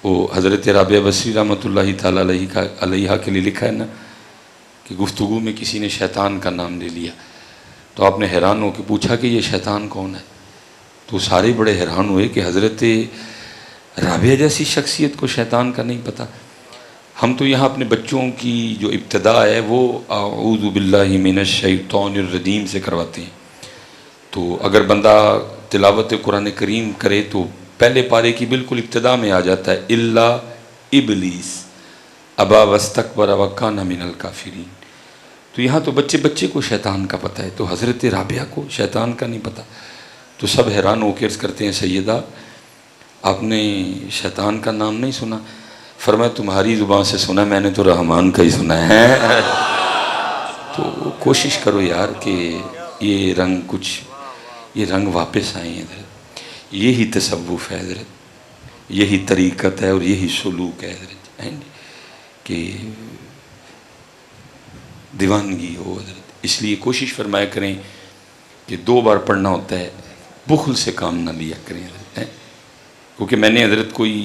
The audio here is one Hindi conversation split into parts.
वो हज़रत राबिया बसरी रहमतुल्लाहि ताला अलैहा के लिए लिखा है ना कि गुफ्तगू में किसी ने शैतान का नाम ले लिया, तो आपने हैरान हो के पूछा कि ये शैतान कौन है, तो सारे बड़े हैरान हुए कि हज़रत राबिया जैसी शख्सियत को शैतान का नहीं पता। हम तो यहाँ अपने बच्चों की जो इब्तदा है वो आऊज़ु बिल्लाहि मिनश शैतानिर रजीम से करवाते हैं। तो अगर बंदा तिलावत कुरान करीम करे तो पहले पारे की बिल्कुल इब्तदा में आ जाता है इल्ला इबलीस अबा वस्तकबर व काना मिनल काफिरीन। तो यहाँ तो बच्चे बच्चे को शैतान का पता है, तो हज़रत राबिया को शैतान का नहीं पता। तो सब हैरान होकर करते हैं सैयदा आपने शैतान का नाम नहीं सुना? फरमाया तुम्हारी ज़ुबान से सुना, मैंने तो रहमान का ही सुना है। तो कोशिश करो यार कि ये रंग वापस आए हैं। यही तसव्वुफ़ है हज़रत, यही तरीक़त है और यही सलूक है हज़रत कि दीवानगी हो हज़रत। इसलिए कोशिश फरमाया करें कि 2 बार पढ़ना होता है, बुखल से काम ना लिया करें हज़रत। क्योंकि मैंने हज़रत कोई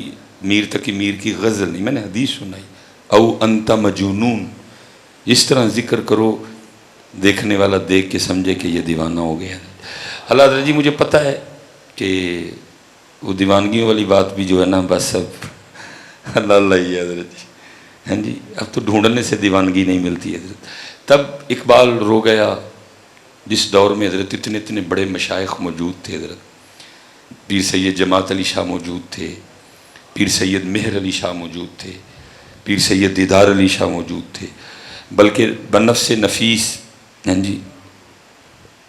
मीर तकी मीर की गज़ल नहीं, मैंने हदीस सुनाई औ अंता मजनून, इस तरह ज़िक्र करो देखने वाला देख के समझे कि ये दीवाना हो गया। अल्लाह हज़रत जी मुझे पता है कि वो दीवानगी वाली बात भी जो है ना बस अब अल्लाह अल्लाह ही है हज़रत जी। हाँ जी, अब तो ढूंढने से दीवानगी नहीं मिलती हज़रत। तब इकबाल रो गया जिस दौर में हज़रत इतने इतने बड़े मशाइख मौजूद थे हज़रत। पीर सैयद जमात अली शाह मौजूद थे, पीर सैयद मेहर अली शाह मौजूद थे, पीर सैयद दीदार अली शाह मौजूद थे, बल्कि बनफ्स नफीस हाँ जी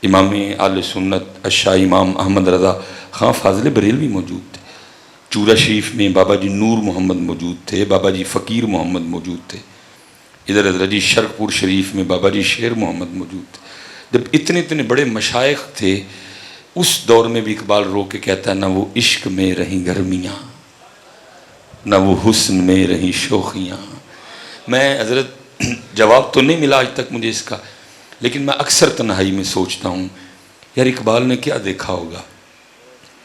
इमाम आले सुन्नत अशाह इमाम अहमद रज़ा खां फाज़िल बरेलवी मौजूद थे। चूरा शरीफ में बाबा जी नूर मोहम्मद मौजूद थे, बाबा जी फ़कीर मोहम्मद मौजूद थे। इधर हज़रत जी शर्कपुर शरीफ में बाबा जी शेर मोहम्मद मौजूद थे। जब इतने इतने बड़े मशाइख थे उस दौर में भी इकबाल रो के कहता है ना वो इश्क में रहीं गर्मियाँ, ना वो हुस्न में रहीं शोखियाँ। मैं हज़रत जवाब तो नहीं मिला आज तक मुझे इसका, लेकिन मैं अक्सर तन्हाई में सोचता हूँ यार इकबाल ने क्या देखा होगा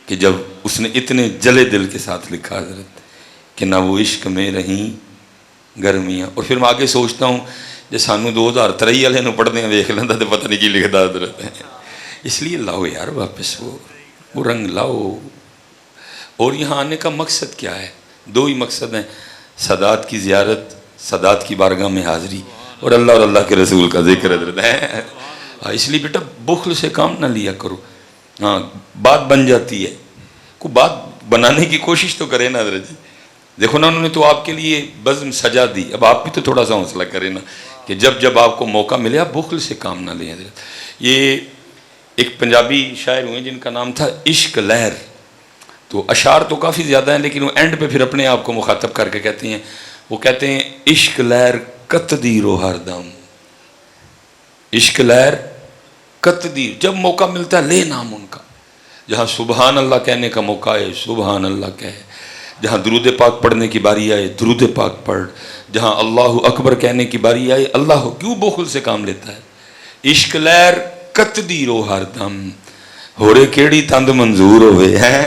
कि जब उसने इतने जले दिल के साथ लिखा हज़रत कि ना वो इश्क में रहीं गर्मियाँ। और फिर मैं आगे सोचता हूँ जो सानू 2023 वाले नूं पढ़दे वेख लेंदा तो पता नहीं की लिखदा हज़रत। इसलिए लाओ यार वापस वो रंग लाओ। और यहाँ आने का मकसद क्या है? 2 ही मकसद हैं, सदात की ज़ियारत, सदात की बारगाह में हाज़िरी और अल्लाह के रसूल का जिक्र हज़रत है। इसलिए बेटा बुखल से काम ना लिया करो। हाँ बात बन जाती है, को बात बनाने की कोशिश तो करें ना हज़रत जी। देखो ना उन्होंने तो आपके लिए बज़्म सजा दी, अब आप भी तो थोड़ा सा हौसला करें ना कि जब जब आपको मौका मिले आप बुखल से काम ना लें हज़रत। ये एक पंजाबी शायर हुए जिनका नाम था इश्क लहर। तो अशार तो काफ़ी ज़्यादा हैं लेकिन वो एंड पे फिर अपने आप को मुखातब करके कहते हैं, वो कहते हैं इश्क लहर कतदी रो हरदम, इश्क लहर कतदी, जब मौका मिलता है ले नाम उनका। जहाँ सुबहान अल्लाह कहने का मौका है सुबहान अल्लाह कहे, जहाँ दुरूद पाक पढ़ने की बारी आए दुरूद पाक पढ़, जहाँ अल्लाह अकबर कहने की बारी आए अल्लाह। क्यों बुखल से काम लेता है? इश्क लहर कतदी रो हरदम, होरे केड़ी तंद मंजूर होवे है,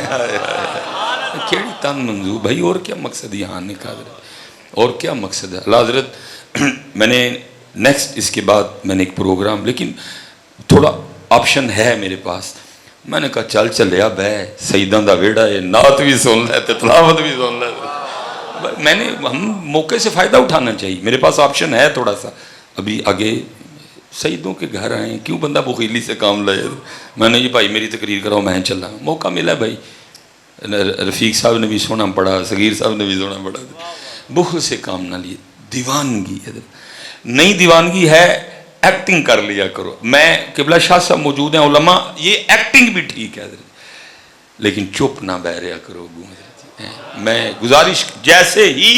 केड़ी तंद मंजूर भाई। और क्या मकसद यहाँ आने का और क्या मकसद है? अल्लाह हज़रत मैंने नेक्स्ट इसके बाद मैंने एक प्रोग्राम, लेकिन थोड़ा ऑप्शन है मेरे पास। मैंने कहा चल चलिया बह सईदां दा वेड़ा है, नात भी सुन ले ते तलावत भी सुन ले। मैंने हम मौके से फ़ायदा उठाना चाहिए, मेरे पास ऑप्शन है थोड़ा सा। अभी आगे सईदों के घर आए, क्यों बंदा बुखीली से काम लाए। मैंने जी भाई मेरी तकरीर कराओ, मैं चला, मौका मिला भाई। रफ़ीक साहब ने भी सोना पड़ा, सगीर साहब ने भी सोना पड़ा। बुखल से काम ना लिए, दीवानगी है। नई दीवानगी है, एक्टिंग कर लिया करो। मैं किबला शाह साहब मौजूद हैं उलमा, ये एक्टिंग भी ठीक है लेकिन चुप ना बह रहा करो। मैं गुजारिश जैसे ही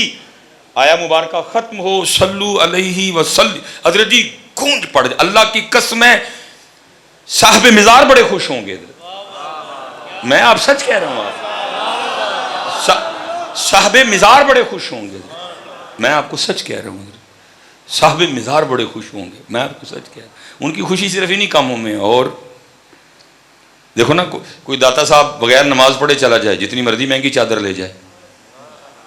आया मुबारक ख़त्म हो सल्लु अलैहि वसल्लम हज़रत जी गूंज पड़ जाए। अल्लाह की कसम है साहब मिज़ार बड़े खुश होंगे। मैं आप सच कह रहा हूँ, आप साहब मिज़ार बड़े खुश होंगे। मैं आपको सच कह रहा हूँ, साहब मिज़ार बड़े खुश होंगे। मैं आपको सच कह रहा हूँ, उनकी खुशी सिर्फ इन्हीं कामों में। और देखो ना कोई दाता साहब बगैर नमाज पढ़े चला जाए, जितनी मर्जी महंगी चादर ले जाए,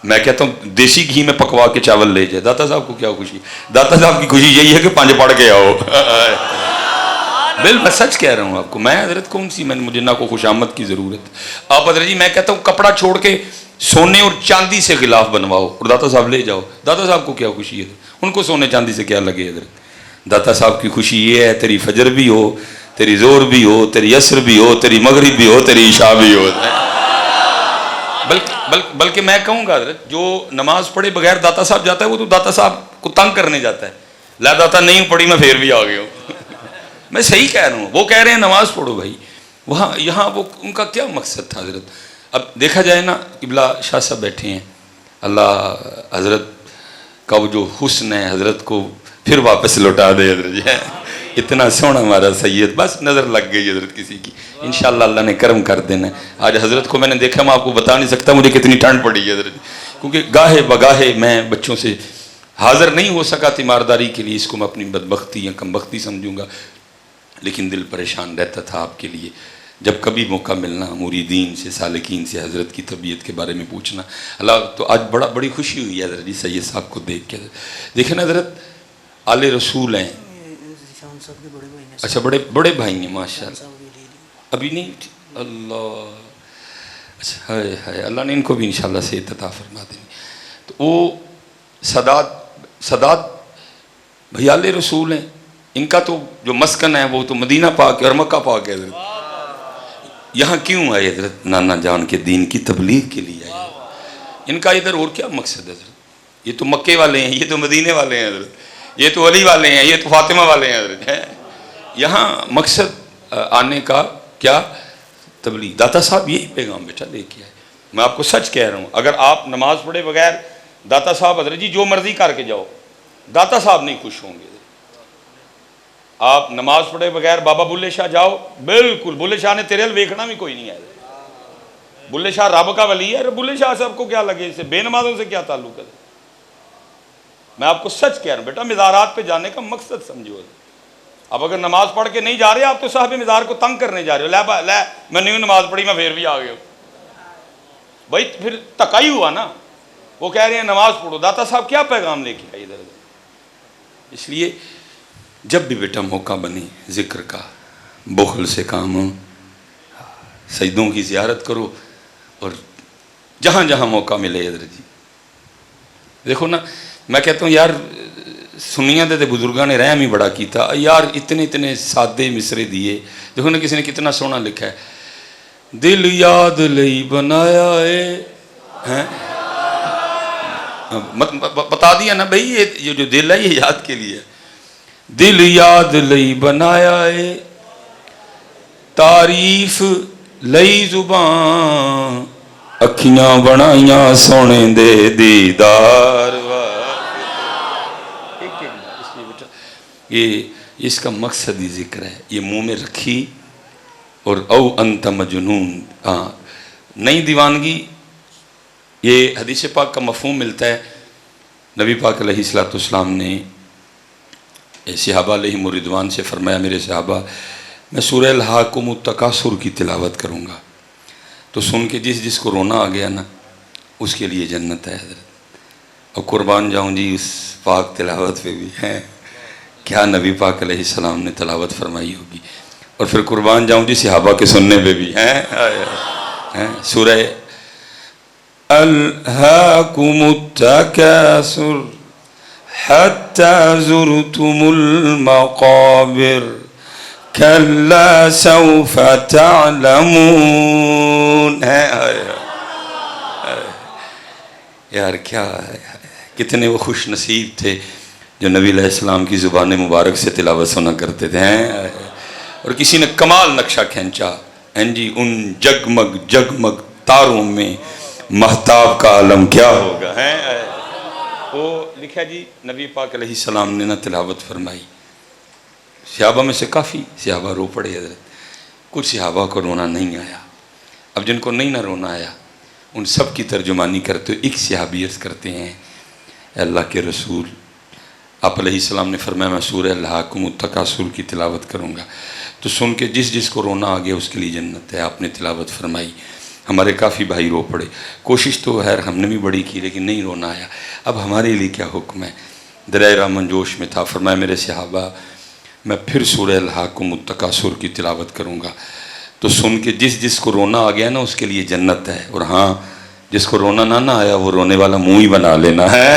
मैं कहता हूँ देसी घी में पकवा के चावल ले जाए। दाता साहब को क्या खुशी, दाता साहब की खुशी यही है कि 5 पढ़ के आओ। बिल मैं सच कह रहा हूँ आपको। मैं हजरत कौन सी मैंने मुझे ना को खुशामद की ज़रूरत। आप हजरत जी मैं कहता हूँ कपड़ा छोड़ के सोने और चांदी से गिलाफ बनवाओ और दाता साहब ले जाओ। दाता साहब को क्या खुशी है, उनको सोने चांदी से क्या लगे। हजरत दाता साहब की खुशी ये है तेरी फजर भी हो, तेरी जोर भी हो, तेरी असर भी हो, तेरी मगरिब भी हो, तेरी ईशा भी हो। बल्कि मैं कहूँगा हजरत जो नमाज पढ़े बगैर दाता साहब जाता है वो तो दाता साहब को तंग करने जाता है। ला दाता नहीं पढ़ी मैं फिर भी आ गया हूँ। मैं सही कह रहा हूँ। वो कह रहे हैं नमाज पढ़ो भाई, वहाँ यहाँ वो उनका क्या मकसद था हजरत। अब देखा जाए ना किबला शाह साहब बैठे हैं, अल्लाह हजरत का वो जो हुस्न है हजरत को फिर वापस लौटा दे हजरत जी। इतना सोना हमारा सैयद, बस नज़र लग गई हजरत किसी की, इंशाअल्लाह अल्लाह ने करम कर देना। आज हजरत को मैंने देखा, मैं आपको बता नहीं सकता मुझे कितनी ठंड पड़ी है हजरत, क्योंकि गाहे बगाहे मैं बच्चों से हाजिर नहीं हो सका तीमारदारी के लिए। इसको मैं अपनी बदबख्ती या कमबख्ती समझूंगा, लेकिन दिल परेशान रहता था आपके लिए। जब कभी मौका मिलना मुरीदीन से सालिकीन से हज़रत की तबीयत के बारे में पूछना, अल्लाह तो आज बड़ी खुशी हुई है हज़रत जी सैयद साहब को देख के। देखें ना हज़रत आले रसूल हैं। अच्छा बड़े भाई हैं माशाल्लाह, अभी नहीं अल्लाह। अच्छा है अल्लाह ने इनको भी इंशाल्लाह सेहत अता फरमा देनी। तो वो सदात भैया आले रसूल हैं, इनका तो जो मस्कन है वो तो मदीना पाक और मक्का पाक है। यहाँ क्यों आए हजरत? नाना जान के दीन की तबलीग के लिए आए। इनका इधर और क्या मकसद है हजरत? ये तो मक्के वाले हैं, ये तो मदीने वाले हैं हजरत, ये तो अली वाले हैं, ये तो फातिमा वाले हैं हजरत है। यहाँ मकसद आने का क्या? तबलीग। दाता साहब यही पैगाम बेटा लेके आए। मैं आपको सच कह रहा हूँ, अगर आप नमाज पढ़े बगैर दाता साहब हजरत जी जो मर्जी करके जाओ, दाता साहब नहीं खुश होंगे। आप नमाज पढ़े बगैर बाबा बुल्ले शाह जाओ, बिल्कुल बुल्ले शाह ने तेरे हल वेखना भी कोई नहीं है। बुल्ले शाह रब का वली है। बुल्ले शाह साहब को क्या लगे इससे, बेनमाजों से क्या ताल्लुक है? मैं आपको सच कह रहा हूँ बेटा, मिज़ारात पे जाने का मकसद समझो। अब अगर नमाज पढ़ के नहीं जा रहे आप तो साहब मिज़ार को तंग करने जा रहे हो। लै मैं नहीं नमाज पढ़ी मैं फिर भी आ गया हूँ भाई, फिर धक्का ही हुआ ना। वो कह रहे हैं नमाज पढ़ो, दाता साहब क्या पैगाम लेके आए इधर। इसलिए जब भी बेटा मौका बने ज़िक्र का, बुखल से काम हो, सजदों की ज़ियारत करो और जहाँ जहाँ मौका मिले हज़रत जी। देखो ना मैं कहता हूँ यार सुनिया दे बुजुर्गों ने रहम ही बड़ा किया यार, इतने सादे मिसरे दिए। देखो ना किसी ने कितना सोहना लिखा है, दिल याद लई बनाया है। बता दिया ना भाई, ये जो दिल है ये याद के लिए है। दिल याद लई बनाया है, तारीफ लई जुबान, अखियां बनाइया सोने दे दीदार। ये इसका मकसद ही जिक्र है। ये मुंह में रखी और औ अंत मजनून, हाँ नई दीवानगी। ये हदीस पाक का मफहूम मिलता है। नबी पाक अलैहिस्सलाम ने सहाबा अलैहिम रिदवान से फरमाया, मेरे सहाबा मैं सूरह अल-हाकुमुत तकासुर की तिलावत करूँगा तो सुन के जिसको रोना आ गया ना उसके लिए जन्नत है हज़रत। और कुर्बान जाऊँ जी उस पाक तिलावत पे भी है, क्या नबी पाक अलैहिस्सलाम ने तिलावत फरमाई होगी। और फिर कुर्बान जाऊँ जी सहाबा के सुनने पे भी हैं। सूरह अल-हाकुमुत तकासुर हत्ता ज़ुरतुमुल मक़ाबिर कल्ला सौफ तअलमून है। यार क्या है, कितने वो खुश नसीब थे जो नबी अलैहिस्सलाम की ज़ुबान मुबारक से तिलावत सुना करते थे हैं। और किसी ने कमाल नक्शा खींचा हैं जी, उन जगमग जगमग तारों में महताब का आलम क्या होगा है। वो लिखा जी नबी पाक अलैहिस्सलाम ने ना तिलावत फरमाई। सहाबा में से काफ़ी सहाबा रो पड़े हज़रत, कुछ सहाबा को रोना नहीं आया। अब जिनको नहीं ना रोना आया उन सब की तर्जुमानी करते हुए एक सहाबी अर्ज़ करते हैं, अल्लाह के रसूल आप अलैहिस्सलाम ने फरमाया मैं सूरह अल-हाकुमुत तकासुर की तिलावत करूँगा तो सुन के जिसको रोना आ गया उसके लिए जन्नत है। आपने तिलावत फरमाई हमारे काफ़ी भाई रो पड़े। कोशिश तो खैर हमने भी बड़ी की, लेकिन नहीं रोना आया। अब हमारे लिए क्या हुक्म है। दरिया मंजोश में था, फरमाया मेरे सहाबा मैं फिर सूरह अल-हाकुम तकासुर की तिलावत करूँगा, तो सुन के जिस जिसको रोना आ गया ना उसके लिए जन्नत है, और हाँ जिसको रोना ना आया वो रोने वाला मुँह ही बना लेना है।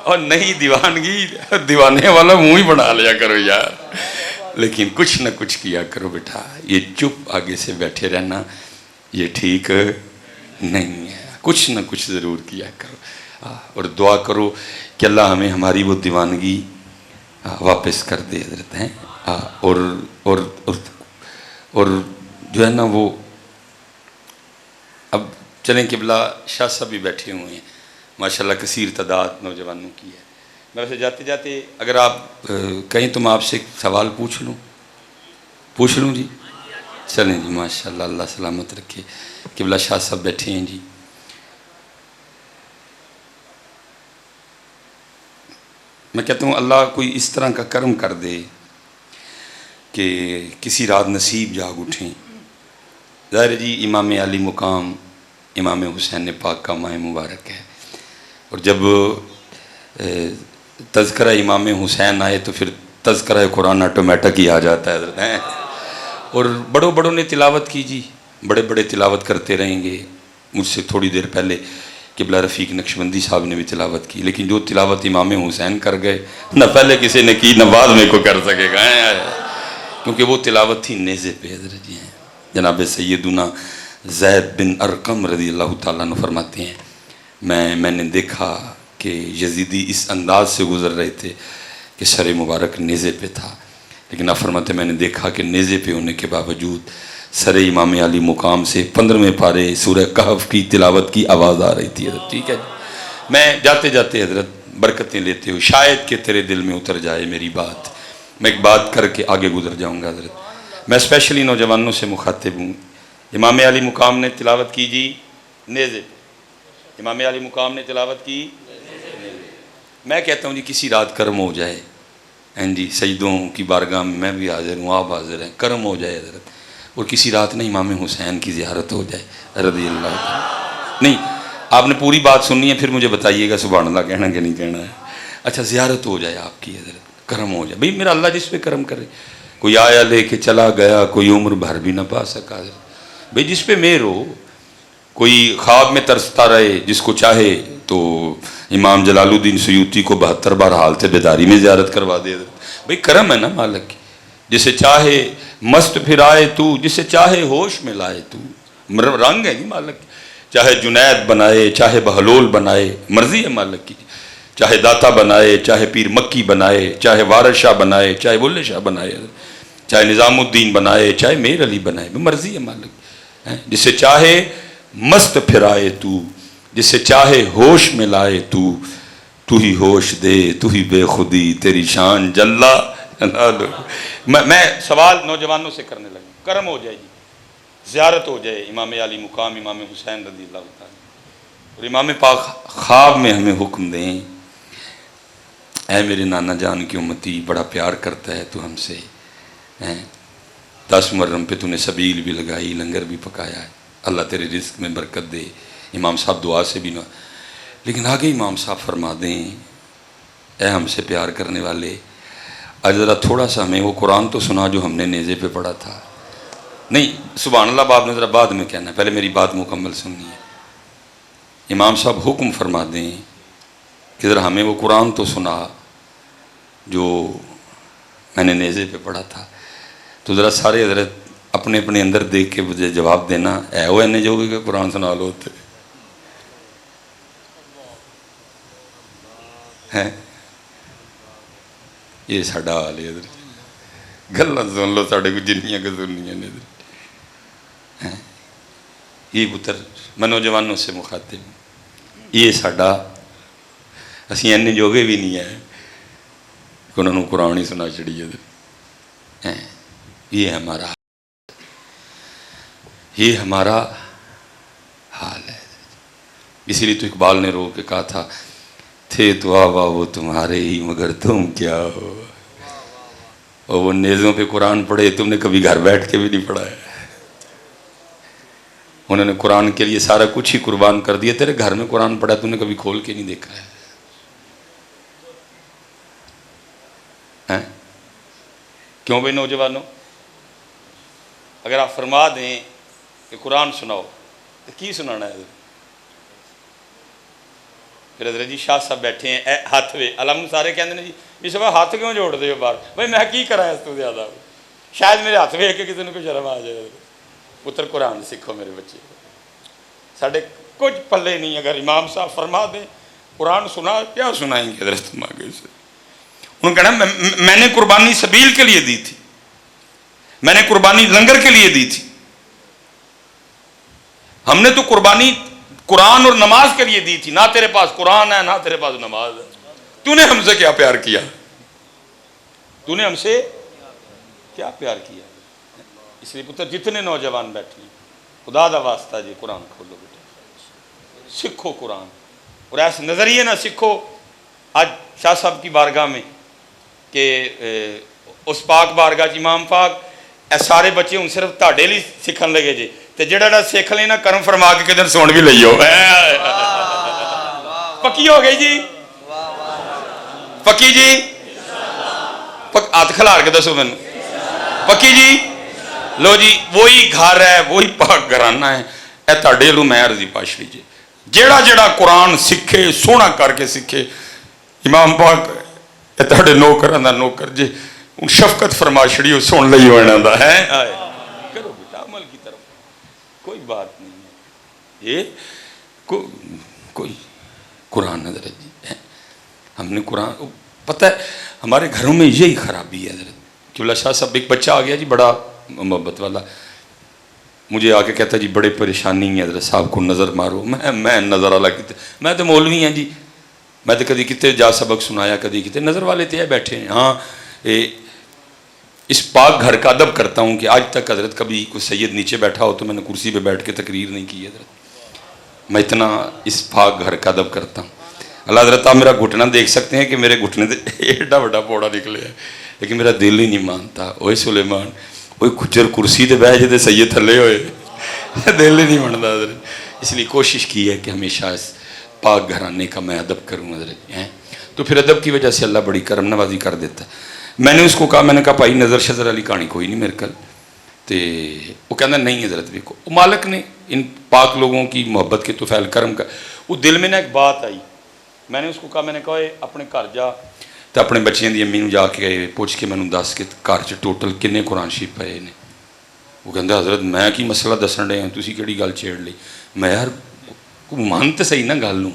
और नहीं दीवानगी, दीवाने वाला मुँह ही बना लिया करो यार, लेकिन कुछ न कुछ किया करो बेटा। ये चुप आगे से बैठे रहना ये ठीक नहीं है, कुछ न कुछ ज़रूर किया करो। और दुआ करो कि अल्लाह हमें हमारी वो दीवानगी वापस कर दे हज़रत हैं। और जो है ना वो, अब चलें किबला शाह साहब भी बैठे हुए हैं माशाल्लाह, कसीर तादाद नौजवानों की है। मैं वैसे जाते जाते अगर आप कहीं तो मैं आपसे एक सवाल पूछ लूँ जी? चलें जी, माशाल्लाह अल्लाह सलामत रखे। किबला शाह साहब बैठे हैं जी। मैं कहता हूँ अल्लाह कोई इस तरह का कर्म कर दे कि किसी रात नसीब जाग उठें। ज़ाहिर जी इमाम अली मुकाम इमाम हुसैन पाक का माह मुबारक है, और जब तज़किरा इमाम हुसैन आए तो फिर तज़किरा कुरान ऑटोमेटिक ही आ जाता है हज़रत हैं। और बड़ों बड़ों ने तिलावत की जी, बड़े बड़े तिलावत करते रहेंगे। मुझसे थोड़ी देर पहले किबला रफ़ीक नक्शबंदी साहब ने भी तिलावत की, लेकिन जो तिलावत इमाम हुसैन कर गए न पहले किसी ने की न बाद में कोई कर सकेगा, क्योंकि वो तिलावत थी नेज़े पे हज़रत जी हैं। जनाब सैयदुना ज़ैद बिन अरकम रज़ी अल्लाह ताला अन्हु फरमाते हैं मैंने देखा कि यजीदी इस अंदाज से गुज़र रहे थे कि सर मुबारक नेज़े पे था, लेकिन आप फरमाते मैंने देखा कि नेज़े पे होने के बावजूद सर इमाम अली मुकाम से 15वें पारे सूरह कहफ की तिलावत की आवाज़ आ रही थी हज़रत। ठीक है, मैं जाते जाते हज़रत बरकतें लेते हुए शायद कि तेरे दिल में उतर जाए मेरी बात, मैं एक बात करके आगे गुजर जाऊँगा हज़रत। मैं स्पेशली नौजवानों से मुखातिब हूँ। इमाम अली मुकाम ने तिलावत की जी नेज़े पे, इमाम अली मुकाम ने तिलावत की। मैं कहता हूँ जी किसी रात कर्म हो जाए, हैं जी सजदों की बारगाह में मैं भी हाजिर हूँ, आप हाजिर हैं, कर्म हो जाए हज़रत, और किसी रात नहीं इमाम हुसैन की ज़ियारत हो जाए रज़ी अल्लाह ताला। नहीं आपने पूरी बात सुननी है, फिर मुझे बताइएगा सुभान अल्लाह कहना कि नहीं कहना है। अच्छा ज़ियारत हो जाए आपकी हज़रत, कर्म हो जाए। भाई मेरा अल्लाह जिस पे कर्म करे, कोई आया लेके चला गया, कोई उम्र भर भी ना पा सका हज़रत। भाई जिस पे मेहर हो, कोई ख्वाब में तरसता रहे, जिसको चाहे तो इमाम जलालुद्दीन सयूती को 72 बार हालत बेदारी में ज़ियारत करवा दे। भाई कर्म है ना मालिक की, जिसे चाहे मस्त फिराए तू, जिसे चाहे होश में लाए तू, रंग है नहीं मालिक। चाहे जुनैद बनाए, चाहे बहलोल बनाए, मर्जी है मालिक की। चाहे दाता बनाए, चाहे पीर मक्की बनाए, चाहे वारस शाह बनाए, चाहे बुल्ले शाह बनाए, चाहे निज़ामुद्दीन बनाए, चाहे मेर अली बनाए, मर्जी है मालिक। जिसे चाहे मस्त फिराए तू, जिसे चाहे होश में लाए तू, तू ही होश दे, तू ही बेखुदी, तेरी शान जल्ला। मैं सवाल नौजवानों से करने लगा, कर्म हो जाए जी, ज़ियारत हो जाए इमाम अली मुकाम इमाम हुसैन रज़ी अल्लाह ताला, और इमाम पाक ख्वाब में हमें हुक्म दें, ऐ मेरे नाना जान की उम्मती बड़ा प्यार करता है तू हमसे, हैं 10 मुहर्रम पे तूने सबील भी लगाई, लंगर भी पकाया है, अल्लाह तेरे रिज़्क़ में बरकत दे। इमाम साहब दुआ से भी ना, लेकिन आगे इमाम साहब फरमा दें, ऐ हमसे प्यार करने वाले आज ज़रा थोड़ा सा हमें वो कुरान तो सुना जो हमने नेज़े पे पढ़ा था। नहीं सुभान अल्लाह आपने ज़रा बाद में कहना है, पहले मेरी बात मुकम्मल सुननी है। इमाम साहब हुक्म फरमा दें कि ज़रा हमें वो कुरान तो सुना जो मैंने नेज़े पे पढ़ा था। तो ज़रा सारे हज़रत अपने अपने अंदर देख के मुझे जवाब देना, है वो इन्हें जो कि कुरान सुना लो थे हैं। ये साडा हाल है इधर, गल्लां सुन लो साढ़े को जिन्नियां को सुननियां ने हैं। ये पुत्र मैं नौजवानों से मुखातिब हूँ, ये साडा असी इन्ने जोगे भी नहीं है कि उन्होंने कुरान ही सुना छड़ी है। ये हमारा, ये हमारा हाल है। इसीलिए तो इकबाल ने रो के कहा था, थे तो आवा वो तुम्हारे ही मगर तुम क्या हो। और वो नेज़ों पे कुरान पढ़े, तुमने कभी घर बैठ के भी नहीं पढ़ा है। उन्होंने कुरान के लिए सारा कुछ ही कुर्बान कर दिया। तेरे घर में कुरान पढ़ा, तूने कभी खोल के नहीं देखा है? हैं? क्यों भाई नौजवानों, अगर आप फरमा दें कि कुरान सुनाओ तो की सुनाना है? फिर हजरत जी शाह साहब बैठे हैं हाथ वे अलम, सारे कहते हैं जी भी सब हाथ क्यों जोड़ते हो बाहर? भाई मैं की करा इस तो ज़्यादा, शायद मेरे हाथ वेख के किसी को कोई शर्म आ जाए। पुत्र कुरान सीखो मेरे बच्चे, साढ़े कुछ पल्ले नहीं। अगर इमाम साहब फरमा दें कुरान सुना, क्या सुनाएंगे हजरत तुम आगे से? उन्होंने कहना मैंने कुर्बानी सबील के लिए दी थी, मैंने कुर्बानी लंगर के लिए दी थी, हमने तो कुर्बानी कुरान और नमाज के लिए दी थी। ना तेरे पास कुरान है ना तेरे पास नमाज है, तूने हमसे क्या प्यार किया? तूने हमसे क्या प्यार किया? इसलिए पुत्र जितने नौजवान बैठे, खुदा दा वास्ता जी कुरान खोलो बेटा, सीखो कुरान। और ऐसे नजरिए ना सीखो आज शाह साहब की बारगाह में कि उस पाक बारगाह च इमाम पाक ए सारे बच्चे हूँ सिर्फ ताड़े लिए सीखन लगे जे, तो जड़ा सीख लेना कर्म फरमा के किधर सुन भी लियो। पक्की हो गई जी, पक्की जी, हाथ खिलार के दसो मैनू, पक्की जी? लो जी, वही घर है, वही पाक घराना है। ए ताड़े लू मैं अर्जी पाशवी जी, जेड़ा जेड़ा कुरान सीखे सोहना करके सीखे, इमाम पाक ताड़े नौकरां दा नौकर जे हूँ शफकत फरमा छड़ी सुन ली इन्हों है। करो बेटा अमल की तरफ, कोई बात नहीं है ये कोई कुरान हजरत जी है। हमने कुरान, पता है हमारे घरों में यही खराबी है हजरत। क्योंकि शाह साहब एक बच्चा आ गया जी बड़ा मोहब्बत वाला, मुझे आके कहता जी बड़े परेशानी है हजरत साहब को नज़र मारो। मैं नज़र वाला कितने, मैं तो मौलवी हैं जी, मैं तो कभी कितने जा सबक सुनाया, कभी कितने नज़र वाले तो बैठे हैं। हाँ इस पाक घर का अदब करता हूँ कि आज तक हजरत कभी कोई सैयद नीचे बैठा हो तो मैंने कुर्सी पे बैठ के तकरीर नहीं की हजरत। मैं इतना इस पाक घर का अदब करता हूँ। अल्लाह हजरत आप मेरा घुटना देख सकते हैं कि मेरे घुटने से एडा बड़ा पौड़ा निकले है, लेकिन मेरा दिल ही नहीं मानता। ओए सुलेमान, कोई गुजर कुर्सी से बह जाते सैयद थले होए, दिल ही नहीं मनता हजरत। इसलिए कोशिश की है कि हमेशा इस पाक घराने का मैं अदब करूँ हजरत हैं। तो फिर अदब की वजह से अल्लाह बड़ी करम नवाजी कर देता। मैंने उसको कहा, मैंने कहा भाई नज़र शज़र वाली कहानी कोई नहीं मेरे कल, तो वो कहना नहीं हजरत देखो मालिक ने इन पाक लोगों की मोहब्बत के तो फैल करम का। वो दिल में ना एक बात आई, मैंने उसको कहा, मैंने कहा अपने घर जा तो अपने बच्चों की अम्मी जाके पुछ के मैंने दस के घर च टोटल किन्ने कुरान शरीफ पे ने। वो कहता हजरत मैं की मसला दसन डे तुसी केड़ी गल छेड़ ली? मैं यार मन तो सही ना गल नूं।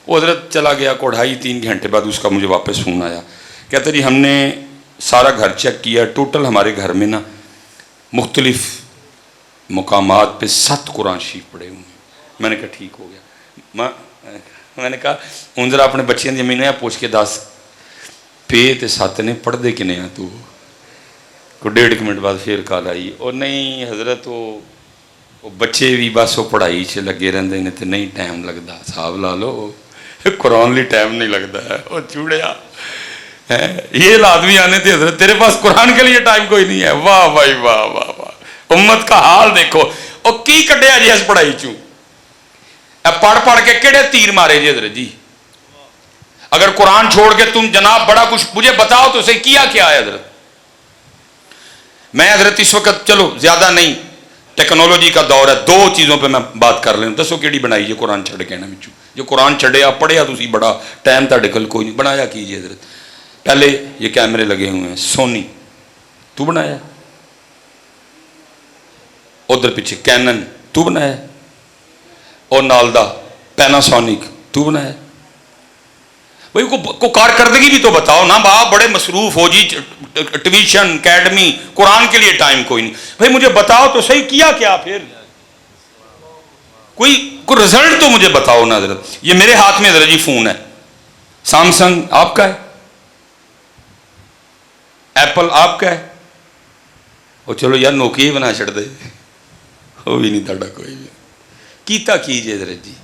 वो हजरत चला गया, को 2.5-3 घंटे बाद उसका मुझे वापस फ़ोन आया, कहते जी हमने सारा घर चेक किया, टोटल हमारे घर में ना मुख्तलिफ मुकामात पे 7 कुरान शरीफ पढ़े हुए हैं। मैंने कहा ठीक हो गया। मैंने कहा हूँ जरा अपने बच्चों की अम्मी ने पूछ के दस पे तो 7 ने पढ़ते किने हैं तू? को 1.5 मिनट बाद फिर कॉल आई, और नहीं हजरत वो बच्चे भी बस वो पढ़ाई च लगे रहते हैं तो नहीं टाइम लगता। हिसाब ला लो कुरान लिए टाइम नहीं लगता है। वो चूड़िया है ये हालात भी आने थे हजरत, तेरे पास कुरान के लिए टाइम कोई नहीं है। वाह भाई वाह वाह वाह, उम्मत का हाल देखो। और की कढ़िया जी इस पढ़ाई चू, पढ़ पढ़ के केड़े तीर मारे जी हजरत जी। अगर कुरान छोड़ के तुम जनाब बड़ा कुछ मुझे बताओ तो सही किया क्या है हजरत? मैं हजरत इस वक्त चलो ज्यादा नहीं, टेक्नोलॉजी का दौर है, 2 चीज़ों पे मैं बात कर लें। दसो कि बनाई जो कुरान छड़ के ना बिचू, जो कुरान छड़िया पढ़िया तुसी बड़ा टाइम तुहाडे कोल कोई नहीं, बनाया कीजिए हजरत। पहले ये कैमरे लगे हुए हैं, सोनी तू बनाया, उधर पीछे कैनन तू बनाया, और नाल दा पैनासोनिक तू बनाया। भाई को कारकर्दगी भी तो बताओ ना, बाप बड़े मसरूफ हो जी, ट्यूशन अकेडमी, कुरान के लिए टाइम कोई नहीं। भाई मुझे बताओ तो सही किया क्या फिर? कोई रिजल्ट तो मुझे बताओ ना हजरत। ये मेरे हाथ में हजरत जी फोन है, सैमसंग आपका है, एप्पल आपका है, और चलो यार नोकिया बना छड़ दे, वो भी नहीं ताड़ा कोई भी कीता कीजिए हजरत जी।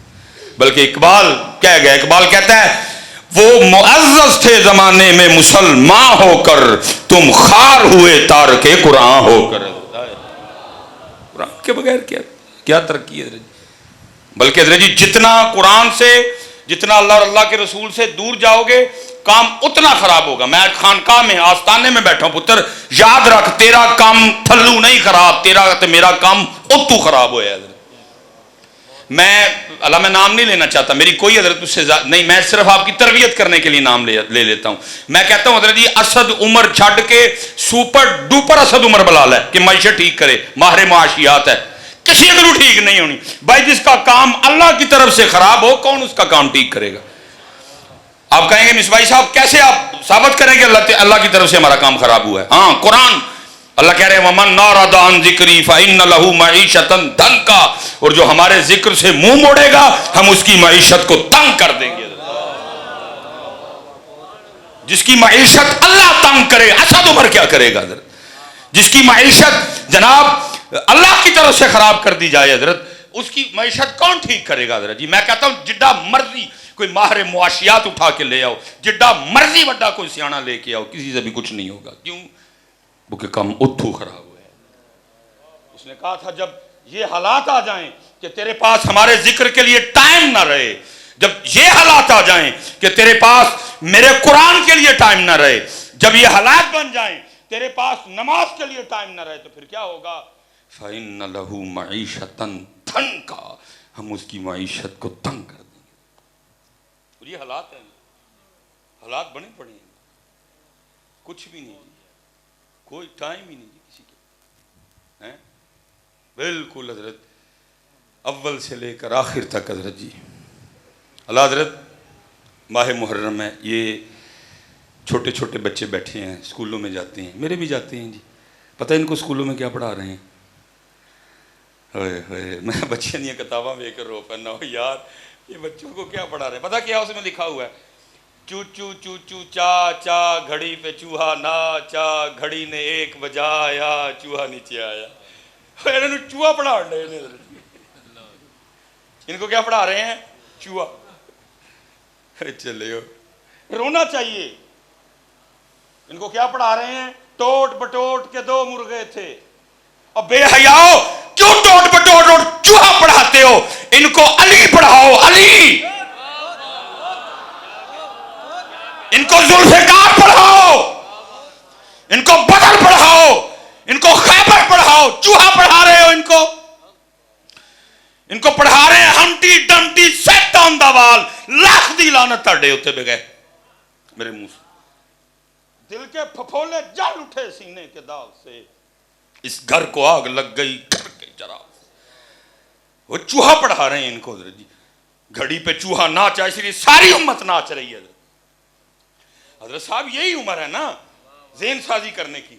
बल्कि इकबाल कह गया, इकबाल कहता है वो मुअज़्ज़ज़ थे जमाने में मुसलमान होकर, तुम खार हुए तार के कुरान होकर। कुरान के बगैर क्या? क्या तरक्की है हजरत जी। बल्कि हजरत जी जितना कुरान से, जितना अल्लाह और अल्लाह के रसूल से दूर जाओगे, काम उतना खराब होगा। मैं खानकाह में आस्थाने में बैठा हूं, पुत्र याद रख, तेरा काम थल्लू नहीं खराब, तेरा तो मेरा काम उतू खराब होया। मैं नाम नहीं लेना चाहता, मेरी कोई हजरत उससे नहीं, मैं सिर्फ आपकी तरबियत करने के लिए नाम ले लेता हूं। मैं कहता हूं हजरत जी असद उमर छड़ के सुपर डुपर असद उमर बलाल है कि मैशत ठीक करे, माहिर मुआशियात है, किसी को ठीक नहीं होनी भाई। जिसका काम अल्लाह की तरफ से खराब हो, कौन उसका काम ठीक करेगा? आप कहेंगे मिसबाई साहब कैसे आप साबित करेंगे अल्लाह की तरफ से हमारा काम खराब हुआ है? हाँ, कुरान अल्लाह कह रहे हैं वमन नारादा अन जिक्री फइन्न लहू मईशतन दंका, और जो हमारे जिक्र से मुंह मोड़ेगा हम उसकी मईशत को तंग कर देंगे। जिसकी मईशत अल्लाह तंग करे, असद उमर क्या करेगा हजरत? जिसकी मईशत जनाब अल्लाह की तरफ से खराब कर दी जाए हजरत, उसकी मईशत कौन ठीक करेगा हजरत जी? मैं कहता हूं जिड्डा मर्जी कोई माहिर मुआशियात उठा के ले आओ, जिड्डा मर्जी बड़ा कोई सियाना लेके आओ, किसी से भी कुछ नहीं होगा। क्यों? वो के काम उठू खराब हुआ है। उसने कहा था जब ये हालात आ जाएं कि तेरे पास हमारे जिक्र के लिए टाइम ना रहे, जब ये हालात आ जाएं कि तेरे पास मेरे कुरान के लिए टाइम ना रहे, जब ये हालात बन जाएं तेरे पास नमाज के लिए टाइम ना रहे, तो फिर क्या होगा? फ़इन्न लहू मईशतन दंका, हम उसकी मईशत को तंग कर देंगे। और ये हालात हैं, हालात बने पड़े हैं, कुछ भी नहीं, कोई टाइम ही नहीं किसी के, हैं बिल्कुल हजरत अव्वल से लेकर आखिर तक हजरत जी। अल्लाह हजरत माह मुहर्रम है, ये छोटे छोटे बच्चे बैठे हैं, स्कूलों में जाते हैं, मेरे भी जाते हैं जी। पता है इनको स्कूलों में क्या पढ़ा रहे हैं? होए मैं बच्चियां दी किताबां वेख कर रो पैना हो यार, ये बच्चों को क्या पढ़ा रहे हैं? पता क्या उसमें लिखा हुआ है? चू चू चू चू चा चा, घड़ी पे चूहा नाचा, घड़ी ने एक बजाया, चूहा नीचे आया। इन्होंने चूहा पढ़ा रहे हैं, इनको क्या पढ़ा रहे हैं? चूहा। चले रोना चाहिए। इनको क्या पढ़ा रहे हैं? टोट बटोट के दो मुर्गे थे। और बेहयाओ, क्यों टोट बटोट और चूहा पढ़ाते हो? इनको अली पढ़ाओ, अली। इनको जुल्फ़िकार पढ़ाओ, इनको बदर पढ़ाओ, इनको खैबर पढ़ाओ। चूहा पढ़ा रहे हो इनको, इनको पढ़ा रहे हैं humpty dumpty sat on the wall. Lakh दी लानत ताड़े उत्ते बगैर मेरे मुंह से। दिल के फफोले जल उठे सीने के दाग से, इस घर को आग लग गई घर के चराग से। वो चूहा पढ़ा रहे हैं इनको जी। घड़ी पे चूहा नाचा, इसलिए सारी उम्मत नाच रही है। हजरत साहब यही उम्र है ना ज़ेन साजी करने की,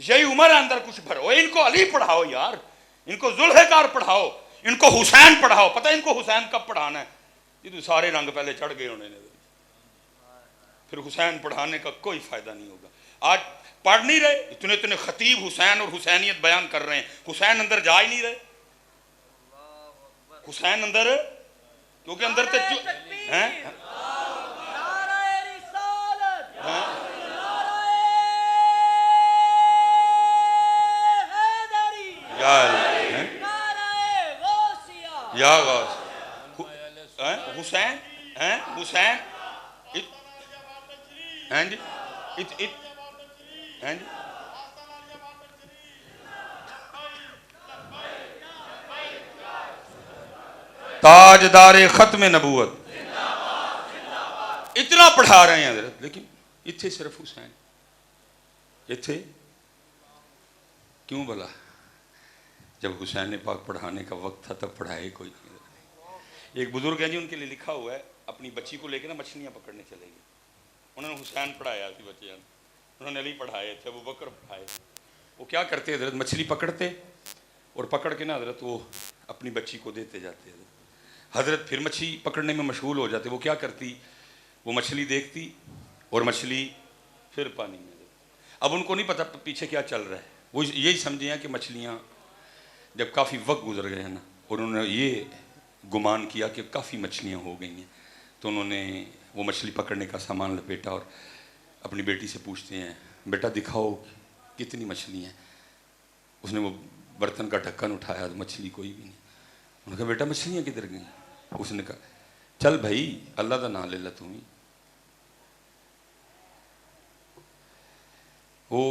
यही उम्र है अंदर कुछ भरो। इनको अली पढ़ाओ यार, इनको जुल्फ़िकार पढ़ाओ, इनको हुसैन पढ़ाओ। पता है इनको हुसैन कब पढ़ाना है? ये तो सारे रंग पहले चढ़ गए होने, फिर हुसैन पढ़ाने का कोई फायदा नहीं होगा। आज पढ़ नहीं रहे, इतने इतने खतीब हुसैन और हुसैनियत बयान कर रहे हैं, हुसैन अंदर जा ही नहीं रहे। हुसैन अंदर, क्योंकि अंदर तो हैं या हुसैन हैं, हुसैन हैं जी, हैं जी। ताजदारे खत्म नबूवत, इतना पढ़ा रहे हैं हजरत, लेकिन इत्थे सिर्फ हुसैन। इत्थे क्यों भला? जब हुसैन पाक पढ़ाने का वक्त था तब पढ़ाए कोई नहीं। एक बुजुर्ग हैं जी, उनके लिए लिखा हुआ है, अपनी बच्ची को लेकर ना मछलियाँ पकड़ने चले गए। उन्होंने हुसैन पढ़ाया थी बच्चियाँ, उन्होंने अली पढ़ाए थे, अबू बकर पढ़ाए। वो क्या करते हजरत, मछली पकड़ते और पकड़ के ना हजरत वो अपनी बच्ची को देते जाते। हजरत फिर मछली पकड़ने में मशगूल हो जाते। वो क्या करती, वो मछली देखती और मछली फिर पानी में। अब उनको नहीं पता पीछे क्या चल रहा है, वो यही समझे हैं कि मछलियाँ जब काफ़ी वक्त गुजर गए हैं ना, और उन्होंने ये गुमान किया कि काफ़ी मछलियाँ हो गई हैं, तो उन्होंने वो मछली पकड़ने का सामान लपेटा और अपनी बेटी से पूछते हैं, बेटा दिखाओ कितनी मछली हैं। उसने वो बर्तन का ढक्कन उठाया तो मछली कोई भी नहीं। उन्होंने कहा बेटा मछलियाँ किधर गई? उसने कहा चल भाई अल्लाह का नाम ले ला तू ही। वो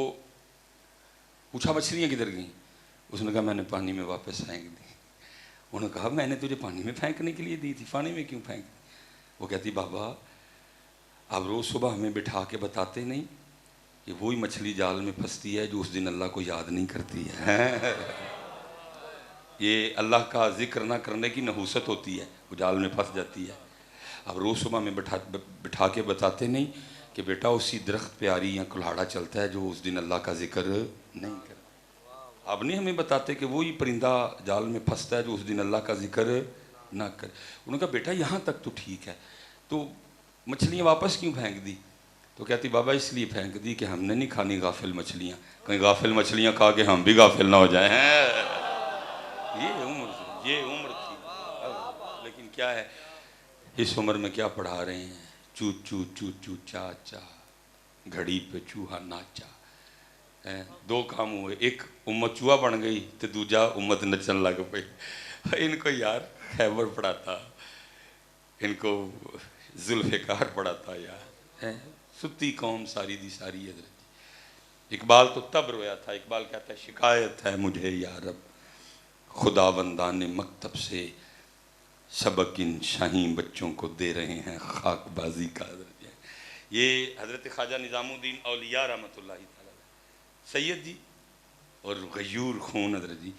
पूछा मछलियाँ किधर गई? उसने कहा मैंने पानी में वापस फेंक दी। उन्होंने कहा मैंने तुझे पानी में फेंकने के लिए दी थी, पानी में क्यों फेंक दी? वो कहती बाबा आप रोज़ सुबह हमें बिठा के बताते नहीं कि वही मछली जाल में फंसती है जो उस दिन अल्लाह को याद नहीं करती है। ये अल्लाह का जिक्र ना करने की नहूसत होती है, वो जाल में फंस जाती है। अब रोज़ सुबह में बिठा के बताते नहीं कि बेटा उसी दरख्त पे आरी या कुल्हाड़ा चलता है जो उस दिन अल्लाह का जिक्र नहीं करता। अब नहीं हमें बताते कि वही परिंदा जाल में फंसता है जो उस दिन अल्लाह का जिक्र ना करे। उन्होंने कहा बेटा यहाँ तक तो ठीक है, तो मछलियाँ वापस क्यों फेंक दी? तो कहती बाबा इसलिए फेंक दी कि हमने नहीं खानी गाफिल मछलियाँ, कहीं गाफिल मछलियाँ खा के हम भी गाफिल ना हो जाए हैं। ये उम्र थी। लेकिन क्या है इस उम्र में क्या पढ़ा रहे हैं? चू चू चू चू चा चा, घड़ी पे चूहा नाचा। दो काम हुए, एक उम्मत चूहा बन गई तो दूजा उम्मत नचन लग पई। इनको यार खैबर पढ़ाता, इनको जुल्फ़िकार पढ़ाता यार, सुती कौम सारी दी सारी है। इकबाल तो तब रोया था, इकबाल कहता है शिकायत है मुझे यार अब खुदावंदा ने मकतब से सबक इन शाहीन बच्चों को दे रहे हैं खाकबाजी का। ये हज़रत ख्वाजा निज़ामुद्दीन औलिया रहमतुल्लाहि तआला सैयद जी और गयूर खून हज़रत जी,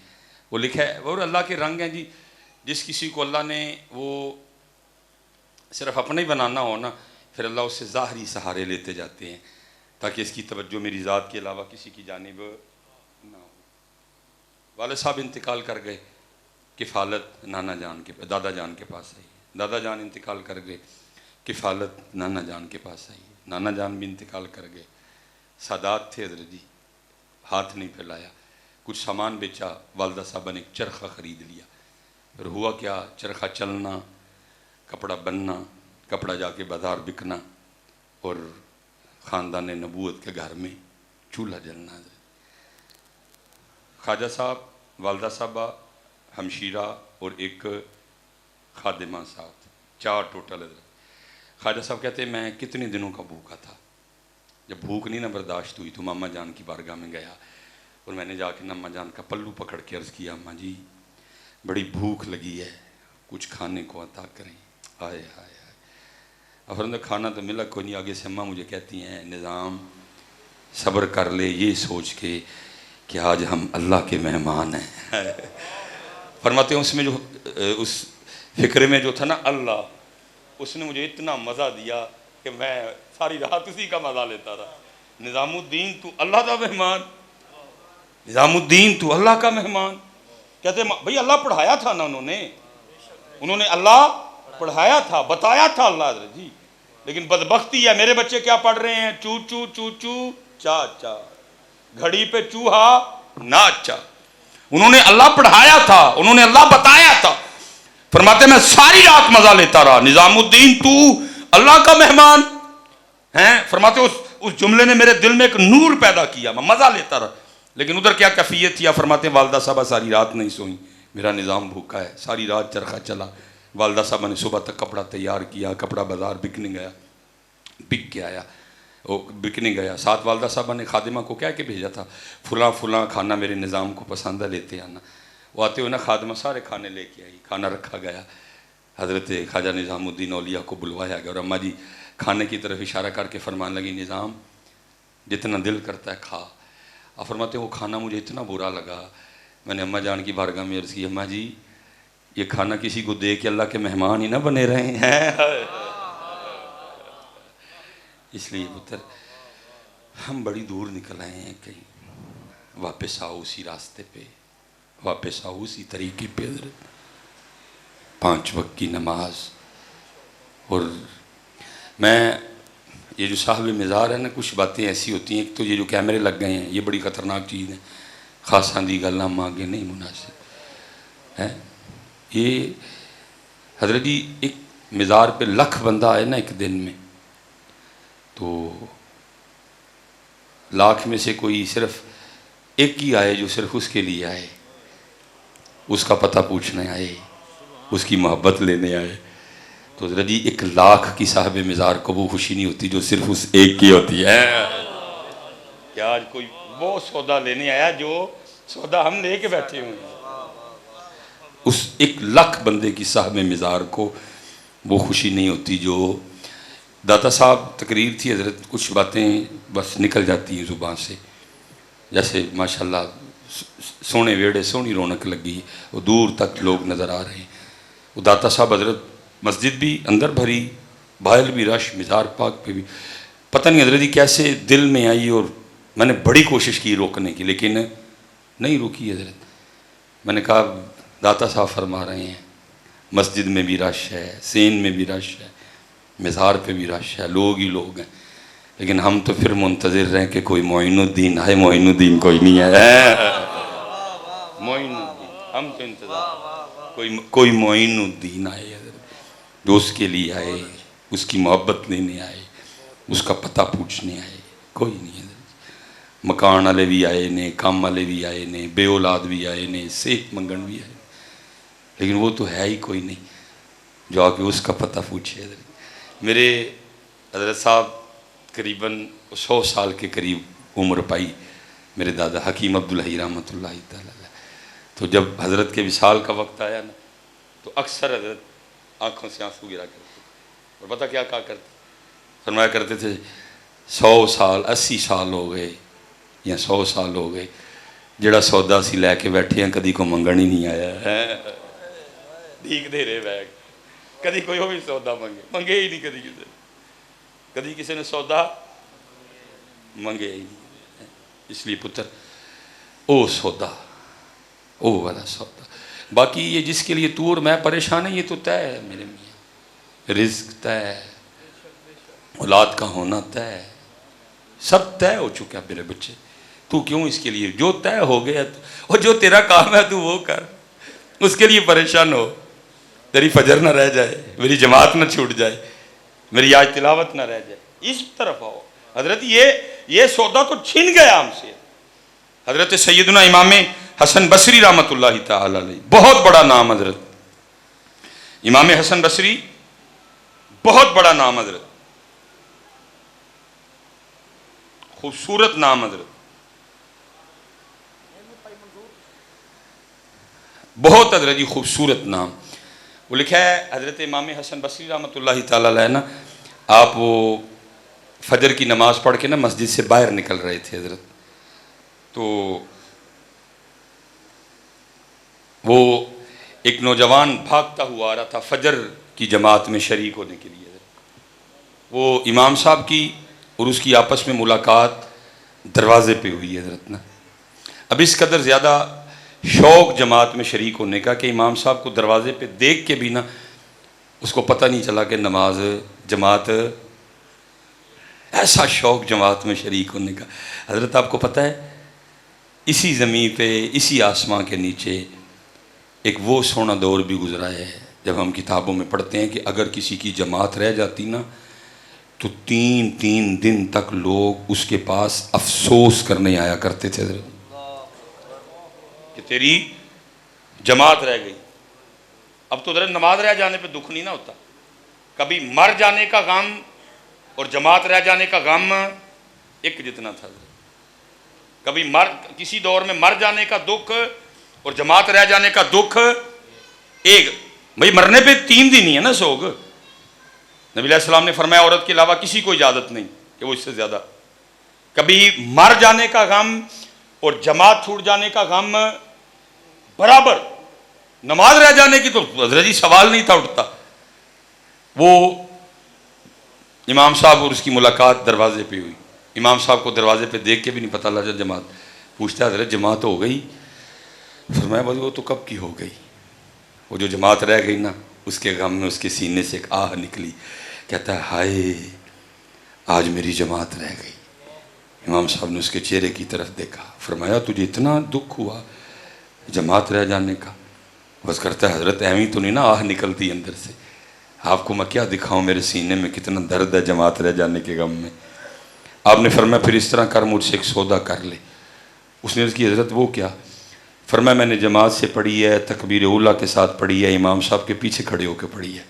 वो लिखा है। और अल्लाह के रंग हैं जी, जिस किसी को अल्लाह ने वो सिर्फ अपने ही बनाना हो ना, फिर अल्लाह उससे ज़ाहरी सहारे लेते जाते हैं ताकि इसकी तवज्जो मेरी ज़ात के अलावा किसी की जानिब ना हो। वाले साहब इंतकाल कर गए, किफ़ालत नाना जान के दादा जान के पास आई। दादा जान इंतकाल कर गए, किफ़ालत नाना जान के पास आई। नाना जान भी इंतकाल कर गए। सादात थे हज़रत जी, हाथ नहीं फैलाया, कुछ सामान बेचा। वालदा साहबा ने एक चरखा ख़रीद लिया। फिर हुआ क्या, चरखा चलना, कपड़ा बनना, कपड़ा जाके बाज़ार बिकना और ख़ानदान नबूवत के घर में चूल्हा जलना। ख्वाजा साहब, वालदा साहबा, हमशीरा और एक खादिमा साहब, चार टोटल। ख्वाजा साहब कहते हैं मैं कितने दिनों का भूखा था। जब भूख नहीं ना बर्दाश्त हुई तो मामा जान की बारगाह में गया और मैंने जाके अम्मा जान का पल्लू पकड़ के अर्ज़ किया, अम्मा जी बड़ी भूख लगी है, कुछ खाने को अता करें। हाय हाय हाय, अफरंद खाना तो मिला कोई नहीं। आगे से अम्मा मुझे कहती हैं निज़ाम सब्र कर ले, ये सोच के कि आज हम अल्लाह के मेहमान हैं। फरमाते हैं उसमें जो उस फिक्रे में जो था ना अल्लाह, उसने मुझे इतना मज़ा दिया कि मैं सारी रात उसी का मज़ा लेता रहा। निज़ामुद्दीन तू अल्लाह का मेहमान, निज़ामुद्दीन तू अल्लाह का मेहमान। कहते भाई अल्लाह पढ़ाया था ना, उन्होंने अल्लाह पढ़ाया था, बताया था अल्लाह जी। लेकिन बदबख्ती है, मेरे बच्चे क्या पढ़ रहे हैं? चू चू चू चू चा चा, घड़ी पे चूहा नाचा। उन्होंने अल्लाह पढ़ाया था, उन्होंने अल्लाह बताया था। फरमाते मैं सारी रात मजा लेता रहा। निजामुद्दीन तू अल्लाह का मेहमान है। फरमाते उस जुमले ने मेरे दिल में एक नूर पैदा किया, मैं मजा लेता रहा। लेकिन उधर क्या कैफियत थी? फरमाते वालदा साहबा सारी रात नहीं सोई, मेरा निज़ाम भूखा है। सारी रात चरखा चला। वालदा साहबा ने सुबह तक कपड़ा तैयार किया, कपड़ा बाजार बिकने गया, बिक के आया, वो बिकने गया। साथ वालदा साहबा ने खादिमा को क्या के भेजा था, फुला फुला खाना मेरे निज़ाम को पसंद है, लेते आना। वो आते हुए ना खादिमा सारे खाने लेके आई, खाना रखा गया। हज़रत ख्वाजा निज़ामुद्दीन औलिया को बुलवाया गया और अम्मा जी खाने की तरफ इशारा करके फरमान लगी निज़ाम जितना दिल करता है खा। और फरमाते वो खाना मुझे इतना बुरा लगा, मैंने अम्मा जान की बारगाह में अर्ज़ की, अम्मा जी ये खाना किसी को दे के अल्लाह के मेहमान ही ना बने रहे हैं। इसलिए पुत्र हम बड़ी दूर निकल आए हैं, कहीं वापस आओ उसी रास्ते पे, वापस आओ उसी तरीके पे। 5 वक्त की नमाज। और मैं ये जो साहब मिज़ार है ना, कुछ बातें ऐसी होती हैं, एक तो ये जो कैमरे लग गए हैं ये बड़ी ख़तरनाक चीज़ है। खासा दी गल्लां मांगे नहीं मुनासिब है। ये हज़रत जी एक मिज़ार पे लख बंदा आए ना एक दिन में, तो लाख में से कोई सिर्फ एक ही आए जो सिर्फ उसके लिए आए, उसका पता पूछने आए उसकी मोहब्बत लेने आए। तो ज़रा जी 1,00,000 की साहब मिज़ार को वो खुशी नहीं होती जो सिर्फ उस एक की होती है। क्या आज कोई वो सौदा लेने आया जो सौदा हम लेके बैठे हुए हैं? उस 1,00,000 बंदे की साहब मिज़ार को वो खुशी नहीं होती जो दाता साहब। तकरीर थी हज़रत, कुछ बातें बस निकल जाती हैं ज़ुबान से, जैसे माशाल्लाह सोने वेड़े सोहनी रौनक लगी, वो दूर तक लोग नज़र आ रहे हैं। वो दाता साहब हज़रत मस्जिद भी अंदर भरी, बाहर भी रश, मिज़ार पाक पे भी पता नहीं हज़रत जी कैसे दिल में आई। और मैंने बड़ी कोशिश की रोकने की, लेकिन नहीं रुकी हज़रत। मैंने कहा दाता साहब फरमा रहे हैं मस्जिद में भी रश है, सेन में भी रश है, मिज़ार पे भी रश है, लोग ही लोग हैं, लेकिन हम तो फिर मुंतज़िर रहे कि कोई मोइनुद्दीन आए। मोइनुद्दीन कोई नहीं है। मोइनुद्दीन हम तो इंतज़ार, कोई मोइनुद्दीन आए जो उसके लिए आए, उसकी मोहब्बत लेने आए, उसका पता पूछने आए, कोई नहीं है। मकान वाले भी आए ने, काम वाले भी आए ने, बे औलाद भी आए ने, सेहत मंगन भी आए, लेकिन वो तो है ही कोई नहीं जो आके उसका पता पूछे। मेरे हज़रत साहब करीबन 100 साल के करीब उम्र पाई, मेरे दादा हकीम अब्दुल हई रहमतुल्लाह तआला। तो जब हज़रत के विसाल का वक्त आया ना, तो अक्सर हज़रत आँखों से आंसू गिरा करते। और पता क्या कहा करते, फरमाया करते थे 100 साल 80 साल हो गए या 100 साल हो गए, जड़ा सौदा सी लैके बैठे हैं कदी को मंगण ही नहीं आया है। ठीक दे रहे बैग, कदी कोई भी सौदा मंगे ही नहीं, कदी किसी ने सौदा मंगे ही नहीं। इसलिए पुत्र ओ सौदा, ओ वाला सौदा। बाकी ये जिसके लिए तू और मैं परेशान है, ये तो तय है मेरे मियाँ, रिज्क तय है, औलाद का होना तय है, सब तय हो चुका है मेरे बच्चे। तू क्यों इसके लिए, जो तय हो गया और जो तेरा काम है तू वो कर, उसके लिए परेशान हो। तेरी फजर ना रह जाए, मेरी जमात ना छूट जाए, मेरी आज तिलावत ना रह जाए, इस तरफ आओ। हजरत ये सौदा तो छीन गया हमसे। हजरत सैयदना इमाम हसन बसरी रहमतुल्लाह तआला अलैह, बहुत बड़ा नाम हजरत इमाम हसन बसरी, बहुत बड़ा नाम हजरत, खूबसूरत नाम हजरत, बहुत हजरत जी खूबसूरत नाम। वो लिखा है हजरत इमाम हसन बसरी रहमतुल्लाह तआला अलैह ना, आप वो फजर की नमाज़ पढ़ के ना मस्जिद से बाहर निकल रहे थे हजरत, तो वो एक नौजवान भागता हुआ आ रहा था फजर की जमात में शरीक होने के लिए। वो इमाम साहब की और उसकी आपस में मुलाकात दरवाजे पे हुई है हजरत ना। अब इस कदर ज़्यादा शौक़ जमात में शरीक होने का कि इमाम साहब को दरवाजे पे देख के भी ना उसको पता नहीं चला कि नमाज जमात, ऐसा शौक़ जमात में शरीक होने का। हजरत आपको पता है इसी ज़मीन पे, इसी आसमां के नीचे एक वो सोना दौर भी गुजरा है जब हम किताबों में पढ़ते हैं कि अगर किसी की जमात रह जाती ना तो 3-3 दिन तक लोग उसके पास अफसोस करने आया करते थे कि तेरी जमात रह गई। अब तो नमाज रह जाने पे दुख नहीं ना होता, कभी मर जाने का गम और जमात रह जाने का गम एक जितना था। कभी किसी दौर में मर जाने का दुख और जमात रह जाने का दुख एक। भाई मरने पे 3 दिन ही है ना सोग। नबी अलैहि सलाम ने फरमाया औरत के अलावा किसी को इजाजत नहीं कि वो इससे ज्यादा। कभी मर जाने का गम और जमात छूट जाने का गम बराबर, नमाज रह जाने की तो हज़रत जी सवाल नहीं था उठता। वो इमाम साहब और उसकी मुलाकात दरवाजे पे हुई। इमाम साहब को दरवाजे पे देख के भी नहीं पता लगा जमात। पूछता हज़रत जमात हो गई? फरमाया बस वो तो कब की हो गई, वो जो जमात रह गई ना उसके गम में उसके सीने से एक आह निकली। कहता है हाय आज मेरी जमात रह गई। इमाम साहब ने उसके चेहरे की तरफ देखा, फरमाया तुझे इतना दुख हुआ जमात रह जाने का? बस करता है हज़रत ऐवी तो नहीं ना आह निकलती अंदर से, आपको मैं क्या दिखाऊं मेरे सीने में कितना दर्द है जमात रह जाने के गम में। आपने फरमाया फिर इस तरह कर, मुझसे एक सौदा कर ले। उसने उसकी हज़रत वो क्या? फरमाया मैंने जमात से पढ़ी है, तकबीर उला के साथ पढ़ी है, इमाम साहब के पीछे खड़े होकर पढ़ी है।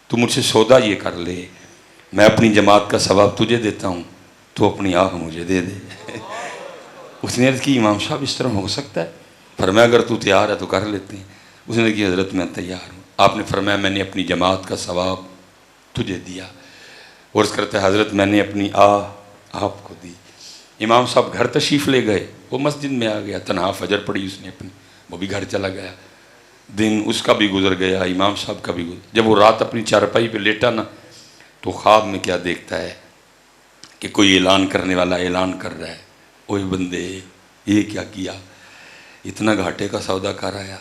तू मुझसे सौदा ये कर ले, मैं अपनी जमात का सवाब तुझे देता हूँ, तो अपनी आह मुझे दे दे। उसने अर्ज़ की इमाम साहब इस तरह हो सकता है? फरमाया अगर तू तैयार है तो कर लेते हैं। उसने कहा हज़रत मैं तैयार हूँ। आपने फरमाया मैंने अपनी जमात का सवाब तुझे दिया। और उस करते हज़रत मैंने अपनी आह आपको दी। इमाम साहब घर तशरीफ़ ले गए, वो मस्जिद में आ गया, तनहा फजर पड़ी उसने अपनी, वो भी घर चला गया। दिन उसका भी गुजर गया, इमाम साहब का भी गुजर। जब वो रात अपनी चारपाई पे लेटा ना, तो ख्वाब में क्या देखता है कि कोई ऐलान करने वाला ऐलान कर रहा है, ओए बंदे ये क्या किया, इतना घाटे का सौदा कर आया।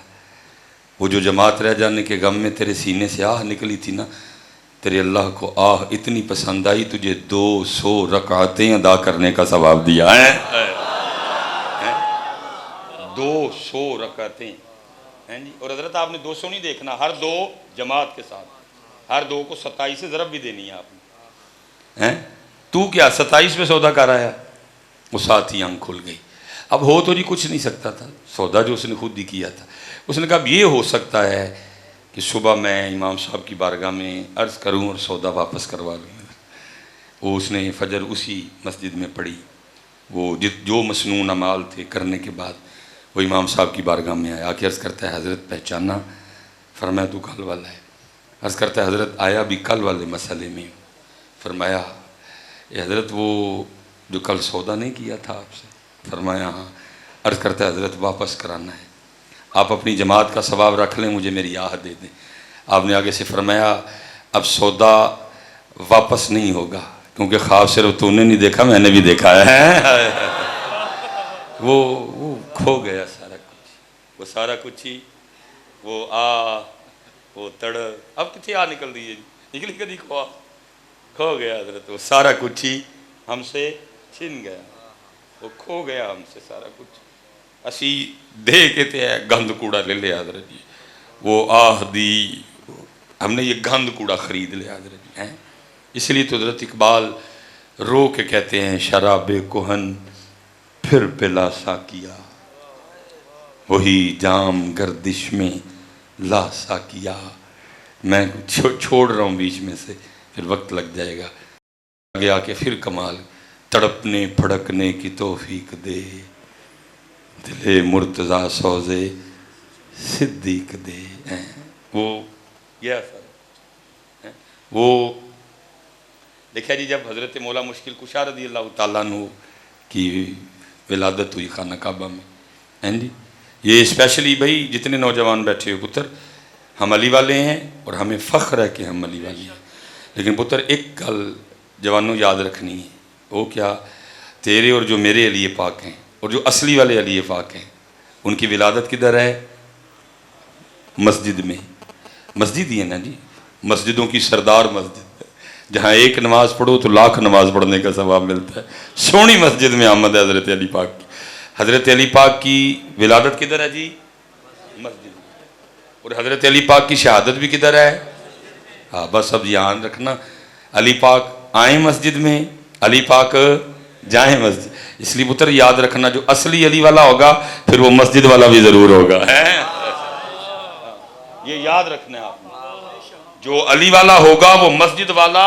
वो जो जमात रह जाने के गम में तेरे सीने से आह निकली थी ना, तेरे अल्लाह को आह इतनी पसंद आई, तुझे 200 रकातें अदा करने का सवाब दिया है। 200 रकातें हैं जी। और हज़रत आपने 200 नहीं देखना, हर दो जमात के साथ, हर दो को 27 से ज़रब भी देनी है आपने। हैं तू क्या 27 पे सौदा कर आया? वो साथ ही आंख खुल गई। अब हो तो जी कुछ नहीं सकता था, सौदा जो उसने खुद ही किया था। उसने कहा अब ये हो सकता है कि सुबह मैं इमाम साहब की बारगाह में अर्ज़ करूं और सौदा वापस करवा लूँ। वो उसने फजर उसी मस्जिद में पढ़ी। वो जो मसनून अमाल थे करने के बाद वो इमाम साहब की बारगाह में आया, आके अर्ज़ करता है हज़रत पहचाना? फरमाया तू कल वाला है। अर्ज़ करता है हज़रत आया भी कल वाले मसले में। फरमाया हज़रत वो जो कल सौदा नहीं किया था आपसे? फरमाया हाँ। अर्ज़ करता है हज़रत वापस कराना है, आप अपनी जमात का सवाब रख लें, मुझे मेरी आह दे दें। आपने आगे से फरमाया अब सौदा वापस नहीं होगा, क्योंकि ख्वाब सिर्फ तूने नहीं देखा, मैंने भी देखा है। वो खो गया सारा कुछ, वो सारा कुछ ही, वो वो तड़ अब कितनी आ निकल रही है, निकली कभी खो गया हज़रत। वो सारा कुछ ही हमसे छिन गया, वो खो गया हमसे सारा कुछ। असी दे के ते गंद कूड़ा ले लिया हज़रत जी, वो आह दी, हमने ये गंद कूड़ा ख़रीद लिया हज़रत जी हैं। इसलिए तो हज़रत इकबाल रो के कहते हैं शराबे कोहन फिर पिला सा किया, वही जाम गर्दिश में ला सा किया। मैं छोड़ रहा हूँ बीच में से, फिर वक्त लग जाएगा। आगे आके फिर कमाल, तड़पने फड़कने की तौफीक दे, दिले मुर्तज़ा सौज़े सिद्दीक दे। वो यह सर वो देखा जी, जब हज़रत मौला मुश्किल कुशा रज़ी अल्लाह ताला अन्हु की विलादत हुई खाना काबा में, हैं जी। ये स्पेशली भाई जितने नौजवान बैठे हो पुत्र, हम अली वाले हैं और हमें फ़ख्र है कि हम अली वाले हैं। लेकिन पुत्र एक गल जवानों याद रखनी है, वो क्या, तेरे और जो मेरे अली पाक हैं और जो असली वाले अली पाक हैं, उनकी विलादत किधर है? मस्जिद में। मस्जिद ही है ना जी, मस्जिदों की सरदार मस्जिद, जहाँ एक नमाज पढ़ो तो लाख नमाज पढ़ने का सवाब मिलता है। सोनी मस्जिद में आमद है हज़रत अली पाक की। हज़रत अली पाक की विलादत किधर है जी? मस्जिद। और हज़रत अली पाक की शहादत भी किधर है? हाँ बस अब ध्यान रखना, अली पाक आए मस्जिद में, अली पाक जाए मस्जिद। इसलिए पुत्र याद रखना, जो असली अली वाला होगा फिर वो मस्जिद वाला भी ज़रूर होगा, है ये याद रखना है आपने। जो अली वाला होगा वो मस्जिद वाला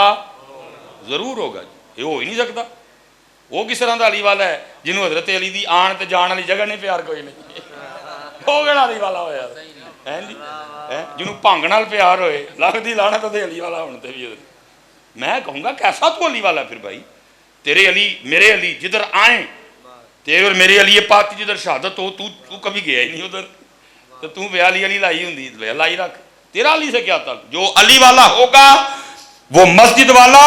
जरूर होगा, ये हो ही नहीं सकता। वो किस तरह का अली वाला है जिन्होंने हज़रत अली दी आन ते जान वाली जगह नहीं प्यार कोई नहीं, वो केड़ा अली वाला होया है जी, जिन्होंने भंग नाल प्यार होए लगदी लानत ते अली वाला होने ते भी। मैं कहूँगा कैसा तू अली वाला फिर भाई, तेरे अली मेरे अली जिधर आए, तेरे और मेरे अली पाक की जिधर शहादत हो, तू कभी गया ही नहीं उधर, तो तू ब्याली अली लाई होंगी लाई रख, तेरा अली से क्या था? जो अली वाला होगा वो मस्जिद वाला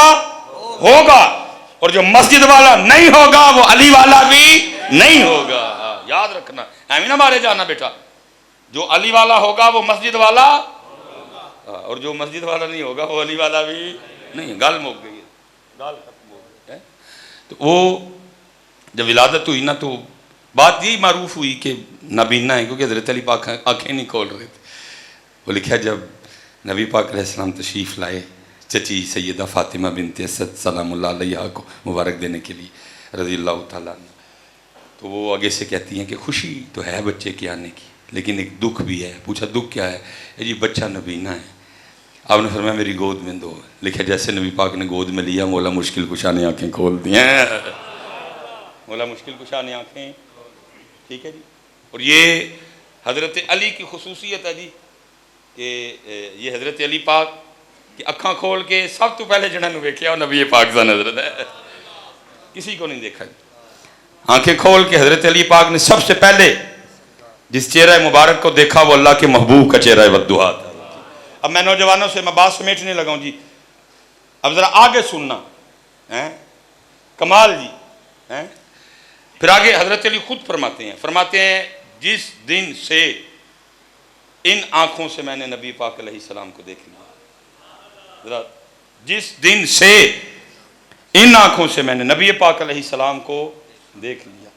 होगा, और जो मस्जिद वाला नहीं होगा वो अली वाला भी नहीं होगा। याद रखना, ऐਵੇਂ ना मारे जाना बेटा। जो अली वाला होगा वो मस्जिद वाला, और जो मस्जिद वाला नहीं होगा वो अली वाला भी नहीं। गल मुक गई, गल खत्म हो गई। तो वो जब विलादत हुई ना, तो बात यही मारूफ हुई कि नाबीना है, क्योंकि हज़रत अली पाक आँखें नहीं खोल रहे थे। वो लिखा जब नबी पाक अलैहिस्सलाम तशरीफ़ लाए चची सैयदा फ़ातिमा बिनत असद सलामुल्लाह अलैहा को मुबारक देने के लिए रज़ी अल्लाह तआला अन्हा, तो वो आगे से कहती हैं कि खुशी तो है बच्चे के आने की, लेकिन एक दुख भी है। पूछा दुख क्या है? जी बच्चा नबीना है। आपने फरमाया मेरी गोद में दो। लिखा जैसे नबी पाक ने गोद में लिया, मौला मुश्किल कुशा ने आंखें खोल दी हैं। मौला मुश्किल कुशा ने आंखें, ठीक है जी। और ये हज़रत अली की खुसूसियत है जी कि ये हज़रत अली पाक कि अखा खोल के सब तो पहले जिन्होंने वेख्या नबी पाक सा नजरत है, किसी को नहीं देखा। आंखें खोल के हज़रत अली पाक ने सबसे पहले जिस चेहरा मुबारक को देखा वो अल्लाह के महबूब का चेहरा वद्दुहा था। अब मैं नौजवानों से मैं बात समेटने लगा हूँ जी, अब ज़रा आगे सुनना है, कमाल जी हैं। फिर आगे हज़रत अली खुद फरमाते हैं जिस दिन से इन आँखों से मैंने नबी पाक अलैहिस्सलाम को देख लिया, ज़रा जिस दिन से इन आँखों से मैंने नबी पाक अलैहिस्सलाम को देख लिया,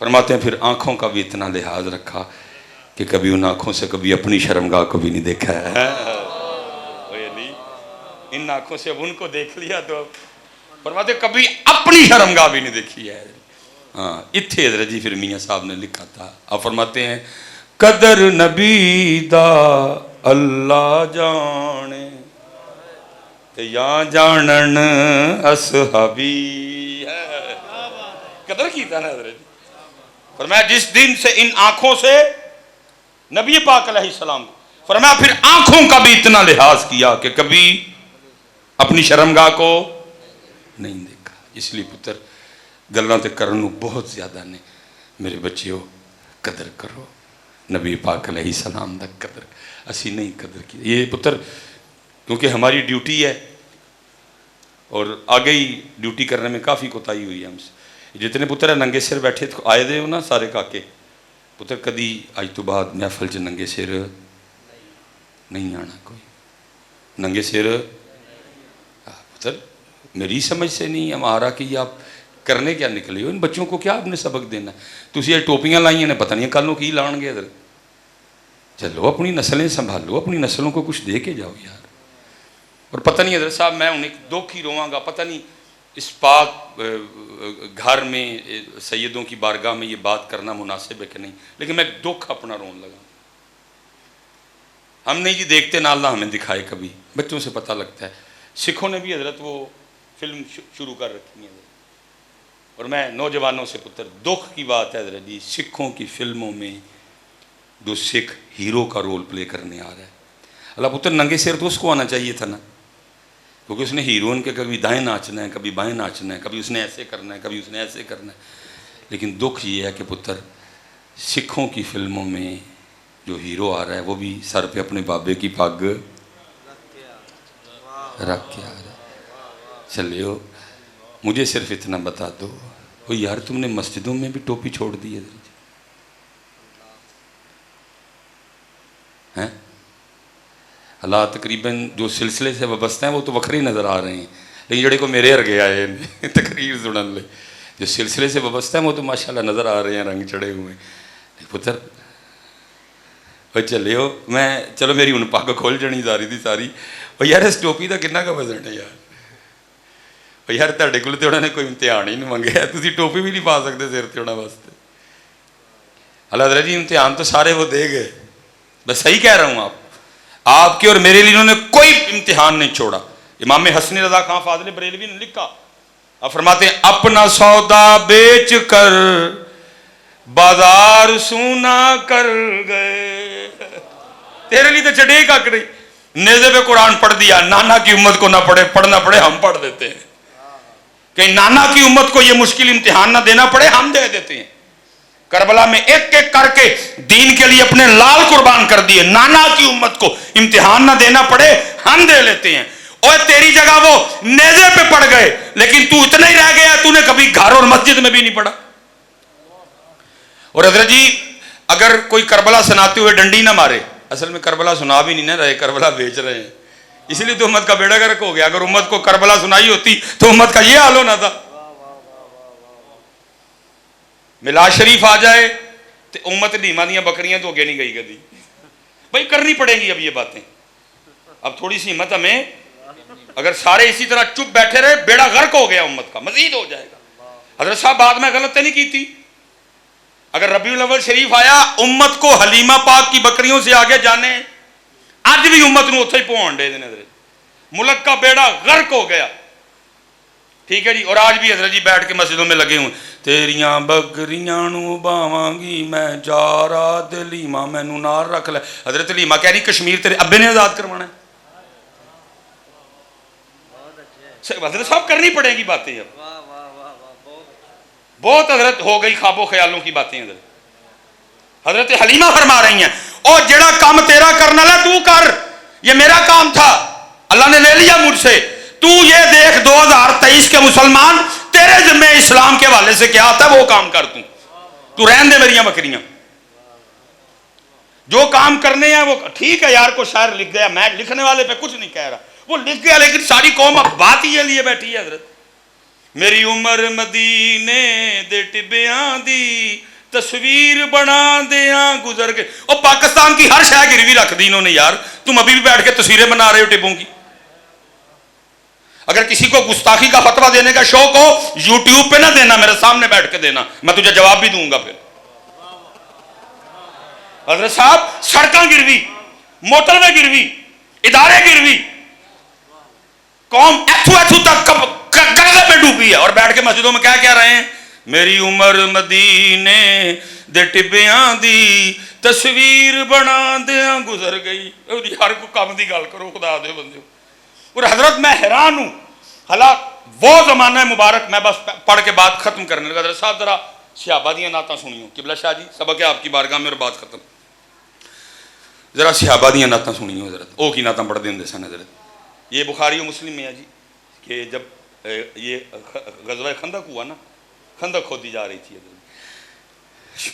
फरमाते हैं फिर आँखों का भी इतना लिहाज रखा कि कभी उन आँखों से कभी अपनी शर्मगाह को भी नहीं देखा है। इन आँखों से अब उनको देख लिया तो फरमाते कभी अपनी शर्मगाह भी नहीं देखी है। हाँ, इत्थे हज़रत जी फिर मियाँ साहब ने लिखा था। आप फरमाते हैं कदर नबी दा अल्लाह जाने ते या जानन असहाबी है। कदर की था ना हज़रत जी। फरमाया जिस दिन से इन आंखों से नबी पाक अलैहिस्सलाम को, फरमाया फिर आंखों का भी इतना लिहाज किया कि कभी अपनी शर्मगाह को नहीं देखा। इसलिए पुत्र गल्लां ते करन नूं बहुत ज़्यादा ने। मेरे बच्चियों कदर करो नबी पाक अलैहिस्सलाम दा कदर, असी नहीं कदर की। ये पुत्र क्योंकि हमारी ड्यूटी है और आगे ही ड्यूटी करने में काफ़ी कोताही हुई है हमसे। जितने पुत्र है नंगे सिर बैठे आए दे हो ना सारे काके पुत्र, कदी अज तो बाद महफल च नंगे सिर नहीं आना। कोई नंगे सिर पुत्र मेरी समझ से नहीं हमारा कि आप करने क्या निकले हो, इन बच्चों को क्या आपने सबक देना है? तुसी ये टोपियां लाइया ने पता नहीं कल की लाएंगे इधर। चलो अपनी नस्लें संभालो, अपनी नस्लों को कुछ दे के जाओ यार। और पता नहीं हज़रत साहब मैं उन्हें दुख ही रोवांगा, पता नहीं इस पाक घर में सैयदों की बारगाह में ये बात करना मुनासिब है कि नहीं, लेकिन मैं दुख अपना रोन लगा। हम नहीं जी देखते ना अल्लाह हमें दिखाए, कभी बच्चों से पता लगता है। सिखों ने भी हज़रत वो फिल्म शुरू कर रखी है और मैं नौजवानों से पुत्र दुख की बात है हज़रत जी, सिखों की फिल्मों में जो सिख हीरो का रोल प्ले करने आ रहा है, अल्लाह पुत्र नंगे सिर तो उसको आना चाहिए था ना, क्योंकि उसने हीरोइन के कभी दाएं नाचना है, कभी बाएं नाचना है, कभी उसने ऐसे करना है, कभी उसने ऐसे करना है। लेकिन दुख ये है कि पुत्र सिखों की फिल्मों में जो हीरो आ रहा है वो भी सर पे अपने बाबे की पग रख के आ रहा है। चलियो मुझे सिर्फ इतना बता दो, वो यार तुमने मस्जिदों में भी टोपी छोड़ दी है हैं? हालात तकरीबन जो सिलसिले से वाबस्ता हैं वो तो वखरे नज़र आ रहे हैं, लेकिन जोड़े को मेरे अर्गे आए तकरीर सुनन ले जो सिलसिले से वाबस्ता हैं वो तो माशाल्लाह नज़र आ रहे हैं, रंग चढ़े हुए। पुत्र चलियो मैं चलो मेरी हूँ पग खोल जानी जा रही थी सारी। और यार इस टोपी का किन्ना का वजन है यार, यार तुहाडे कोल ते उन्होंने कोई इम्तिहान ही नहीं मंगया, तुसीं टोपी भी नहीं पा सकते सिर ते उन्होंने वास्ते। अल्लाह हज़रत जी इम्तिहान तो सारे वो दे गए, बस सही कह रहा हूँ आपके और मेरे लिए उन्होंने कोई इम्तिहान नहीं छोड़ा। इमाम हसन रज़ा खां फाज़िल बरेलवी ने लिखा, अब फरमाते हैं अपना सौदा बेच कर बाजार सूना कर गए, तेरे लिए तो चढ़े का नहीं। नेज़े पे कुरान पढ़ दिया, नाना की उम्मत को ना पढ़े पढ़ना पड़े हम पढ़ देते हैं, कहीं नाना की उम्मत को यह मुश्किल इम्तिहान ना देना पड़े हम दे देते हैं। करबला में एक एक करके दीन के लिए अपने लाल कुर्बान कर दिए, नाना की उम्मत को इम्तिहान ना देना पड़े हम दे लेते हैं। और तेरी जगह वो नेज़े पे पड़ गए, लेकिन तू इतना ही रह गया, तूने कभी घर और मस्जिद में भी नहीं पढ़ा। और हज़रत जी अगर कोई करबला सुनाते हुए डंडी ना मारे, असल में करबला सुना भी नहीं ना रहे, करबला बेच रहे हैं, इसलिए तो उम्मत का बेड़ा गर्क हो गया। अगर उम्मत को करबला सुनाई होती तो उम्मत का ये हाल होना था। मिलाद शरीफ आ जाए तो उम्मत नीमा दियां बकरियां तो अगे नहीं गई कभी, भाई करनी पड़ेंगी अब ये बातें। अब थोड़ी सी हिम्मत हमें, अगर सारे इसी तरह चुप बैठे रहे बेड़ा गर्क हो गया उम्मत का, मजीद हो जाएगा। हज़रत साहब बाद में गलत नहीं की थी, अगर रबीउल अव्वल शरीफ आया, उम्मत को हलीमा पाक की बकरियों से आगे जाने, अज भी उम्मत को उत्थे ही पहुंच दे देने। मुल्क का बेड़ा गर्क हो गया, ठीक है जी। और आज भी हजरत जी बैठ के मस्जिदों में लगे हुए, तेरियां बकरियां नू बावांगी मैं जारा दलीमा मैनू नाल रख ले। हजरत हलीमा कह रही कश्मीर तेरे अब्बे ने आजाद करवाना है। हजरत साहब करनी पड़ेगी बातें अब, बहुत हजरत हो गई ख्वाबों ख्यालों की बातें। हजरत हलीमा फरमा रही हैं, और जेड़ा काम तेरा करना ला तू कर, ये मेरा काम था, अल्लाह ने ले लिया मुझसे। तू ये देख 2023 के मुसलमान तेरे जिम्मे इस्लाम के हवाले से क्या आता है वो काम कर, तू रहन दे मेरियां बकरियां। जो काम करने हैं वो ठीक है यार, को शायर लिख गया, मैं लिखने वाले पे कुछ नहीं कह रहा, वो लिख गया, लेकिन सारी कौम अब बात ही लिए बैठी है। हजरत मेरी उम्र मदीने दे टिबियां दी तस्वीर बना दिया गुजर गए। और पाकिस्तान की हर शय गिरवी रख दी इन्होंने यार, तुम अभी भी बैठ के तस्वीरें बना रहे हो टिब्बों की। अगर किसी को गुस्ताखी का फतवा देने का शौक हो, यूट्यूब पे ना देना, मेरे सामने बैठ के देना, मैं तुझे जवाब भी दूंगा। फिर हजरत साहब सड़कें गिरवी, मोटरवे गिरवी, इदारे गिरवी, कौम एथू एथू तक गलत पे डूबी है, और बैठ के मस्जिदों में क्या कह रहे हैं, मेरी उम्र मदीने दे टिबियां दी तस्वीर बना दिया गुजर गई। हर को काम की गल करो खुदा दे बंदे। और हजरत मैं हैरान हूं, हालांकि वो जमाना है मुबारक, मैं बस पढ़ के बात खत्म करने लगा। हजरत साहब जरा सहाबा दी नाता सुनियो, किबला शाह जी सबक है आपकी बारगाह में और बात खत्म। जरा सहाबा दी नाता सुनियो हजरत, ओ की नाता पढ़ते होंगे सन हजरत। ये बुखारी और मुस्लिम में है जी, कि जब ये गज़वा खंदक हुआ ना, खंदक खोदी जा रही थी,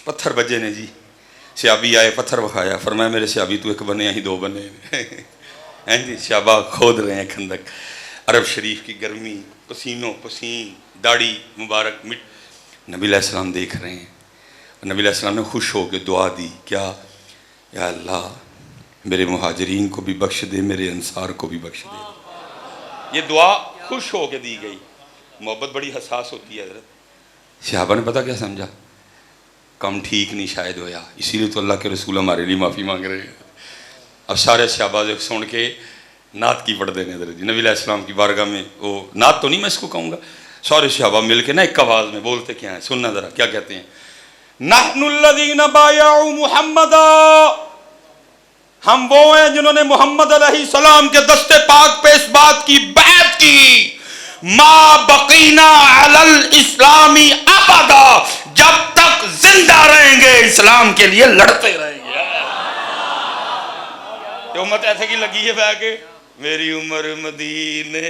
पत्थर बजे ने जी, सियाबी आए पत्थर बखाया, फरमाया मेरे सियाबी तू एक बने ही दो बने हैं जी। सियाबा खोद रहे हैं खंदक, अरब शरीफ की गर्मी, पसीनों पसीन, दाढ़ी मुबारक मिट, नबी अलैहिस्सलाम देख रहे हैं। नबी अलैहिस्सलाम ने खुश होकर दुआ दी, क्या, या अल्लाह मेरे मुहाजिरीन को भी बख्श दे, मेरे अंसार को भी बख्श दे। ये दुआ खुश होकर दी गई। मोहब्बत बड़ी हसास होती है हजरत। सहाबा ने पता क्या समझा, कम ठीक नहीं शायद होया, इसीलिए तो अल्लाह के रसूल हमारे लिए माफ़ी मांग रहे हैं। अब सारे सहाबा जो सुन के नात की पढ़ देने हजरत जी, नबी अलैहिस्सलाम की बारगाह में, वो नात तो नहीं मैं इसको कहूँगा, सारे सहाबा मिल के ना एक आवाज़ में बोलते क्या है, सुनना ज़रा क्या कहते हैं, नहनुल्लज़ीना बायअू मुहम्मदा, हम वो हैं जिन्होंने मोहम्मद अलैहिस्सलाम के दस्ते पाक पे इस बात की बैत की, मा बकीना अलल इस्लामी अबदा, जब तक जिंदा रहेंगे इस्लाम के लिए लड़ते रहेंगे। तो उम्मत ऐसे की लगी है बह के, मेरी उम्र मदीने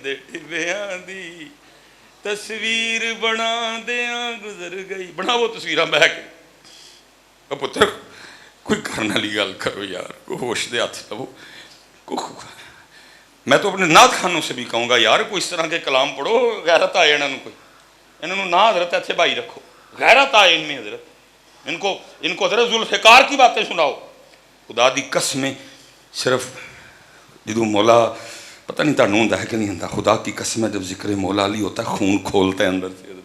दे टिबियां दी तस्वीर बना दिया गुजर गई। बना वो तस्वीर बह के, पुत्र कोई करने वाली गल करो यार, कोई होश दे हथ लवो। मैं तो अपने नाथ खानों से भी कहूँगा यार, कोई इस तरह के कलाम पढ़ो, गैरत आए इन्होंने, कोई इन्होंने ना हजरत इतने भाई रखो, गैरत आए इनमें हजरत, इनको हजरत जुल्फ़िकार की बातें सुनाओ। खुदा दी कसमें सिर्फ जो मौला, पता नहीं तुहानू होंदा है कि नहीं होंदा, खुदा की कसम, जब जिक्र मौला अली होता है खून खोलता है अंदर से।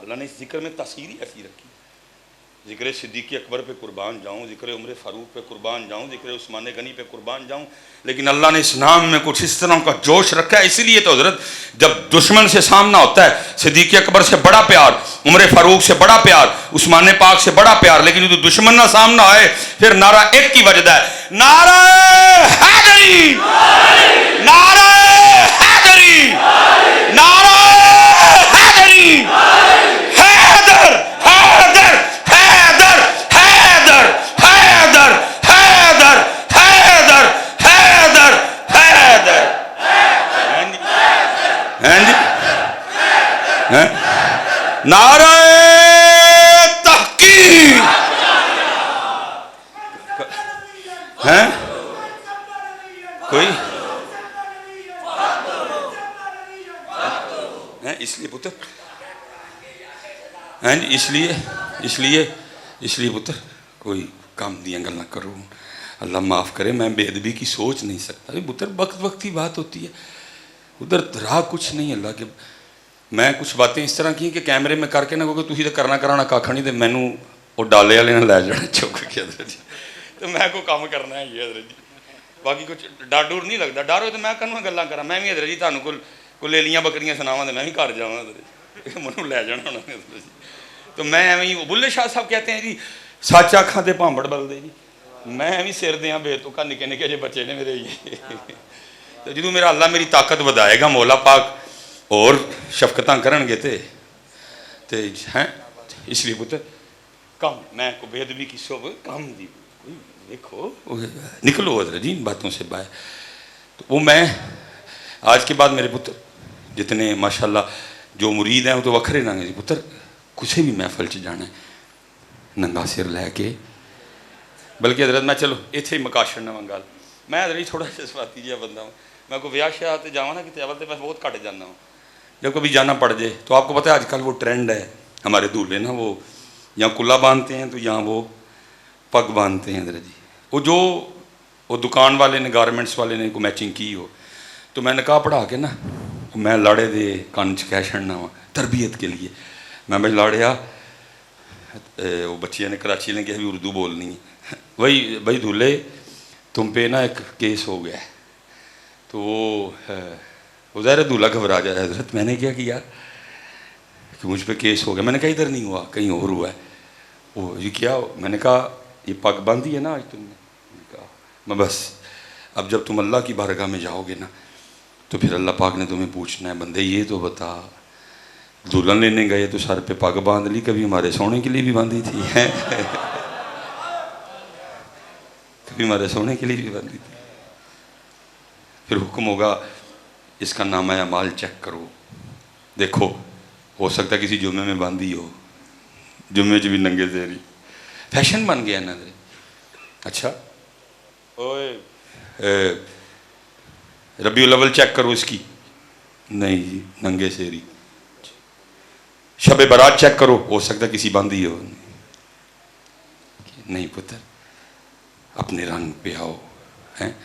अल्लाह ने इस जिक्र में तासीर ही ऐसी रखी, जिक्र सिद्दीक़ अकबर पे कुर्बान जाऊँ, जिक्र उमर फ़ारूक पे कुर्बान जाऊँ, जिक्र उस्मान गनी पे कुर्बान जाऊँ, लेकिन अल्लाह ने इस नाम में कुछ इस तरह का जोश रखा है। इसीलिए तो हजरत जब दुश्मन से सामना होता है, सिद्दीक़ अकबर से बड़ा प्यार, उमर फ़ारूक से बड़ा प्यार, उस्मान पाक से बड़ा प्यार, लेकिन जो दुश्मन ना सामना आए फिर नारा एक की वजह है, नारा हैदरी, नारा हैदरी, नारा हैदरी, हैदर हैदर हैदर हैदर हैदर हैदर हैदर हैदर हैदर। हैं जी, हैं नारा तहकीक, हैं कोई हैं, इसलिए पुत्र हैं जी, इसलिए पुत्र कोई काम दिया गल ना करो, अल्लाह माफ़ करे, मैं बेअदबी की सोच नहीं सकता पुत्र, वक्त वक्त की बात होती है, उधर राह कुछ नहीं अल्लाह के। मैं कुछ बातें इस तरह की कि कैमरे में करके ना, क्योंकि तुसीं तो करना कराना कख नहीं, तो मैनू वो डाले वाले ने लै जाना चुक के हजरत जी, तो मैं कोई काम करना है जी हजरत जी। बाकी कुछ डर डुर नहीं लगता, डर हो तो मैं कहूँ गल्लां करा, मैं भी हजरत जी तुहानू कोई लेलियां बकरियां सुनावां तो मैं भी घर जावां हजरत जी, मैनू लै जाना होना हजरत जी। तो मैं एवं बुल्ले शाह साहब कहते हैं जी सच आखां ते भांबड़ बलदे जी, मैं भी सिर दियाँ बेतुका निक्के निक्के जे बच्चे ने मेरे जी। तो जो मेरा अल्लाह मेरी ताकत वधाएगा मौला पाक और शफकतां करनगे ते हैं, इसलिए पुत्र कम मैं को बेदबी की शोभ कम दी देखो निकलो हजरत जी इन बातों से बाहर। तो वो मैं आज के बाद मेरे पुत्र जितने माशाल्लाह जो मुरीद हैं वो तो वखरे ना जी पुत्र, किसी भी महफल च जाना है नंगा सिर लैके, बल्कि हजरत मैं चलो इत्थे ही मुका छड़ना वा गल, मैं हजरत जी थोड़ा जज्बाती जिहा बंदा हूँ, मैं कोई ब्याह श्याह ते जावा ना कि अवल तो मैं बहुत घट जाना हूँ, जब कभी जाना पड़ जाए तो आपको पता है आजकल वो ट्रेंड है हमारे दूल्हे ना, वो या कुल्ला बांधते हैं तो यहाँ वो पग बांधते हैं हजरत जी। वो दुकान वाले ने गारमेंट्स वाले ने को मैचिंग की हो, तो मैं निकाह पढ़ा के ना मैं लाड़े दे कान च कह छड़ना वा तरबियत के लिए, मैं भाई लाड़िया वो बच्चिया ने कराची ने कहा भी उर्दू बोलनी है, वही भाई दूल्हे तुम पे ना एक केस हो गया है, तो वो ज़ाहिर दूल्हा घबरा जाए हजरत, मैंने क्या किया कि मुझ पे केस हो गया, मैंने कहा इधर नहीं हुआ कहीं और हुआ है, वो ये क्या, मैंने कहा ये पग बांधी है ना आज तुमने, मैंने कहा मैं बस अब जब तुम अल्लाह की बारगाह में जाओगे ना तो फिर अल्लाह पाक ने तुम्हें पूछना है बंदे ये तो बता दुल्हन लेने गए तो सर पे पग बांध ली, कभी हमारे सोने के लिए भी बांधी थी है कभी हमारे सोने के लिए भी बांधी थी, फिर हुक्म होगा इसका नामा अमाल चेक करो, देखो हो सकता है किसी जुम्मे में बांधी हो, जुम्मे च भी नंगे तेरी फैशन बन गया ना। अच्छा ओए रबीउल अव्वल चेक करो इसकी, नहीं जी नंगे सेरी, शबे बारात चेक करो हो सकता है किसी बांधी हो, नहीं पुत्र अपने रंग पे आओ हैं,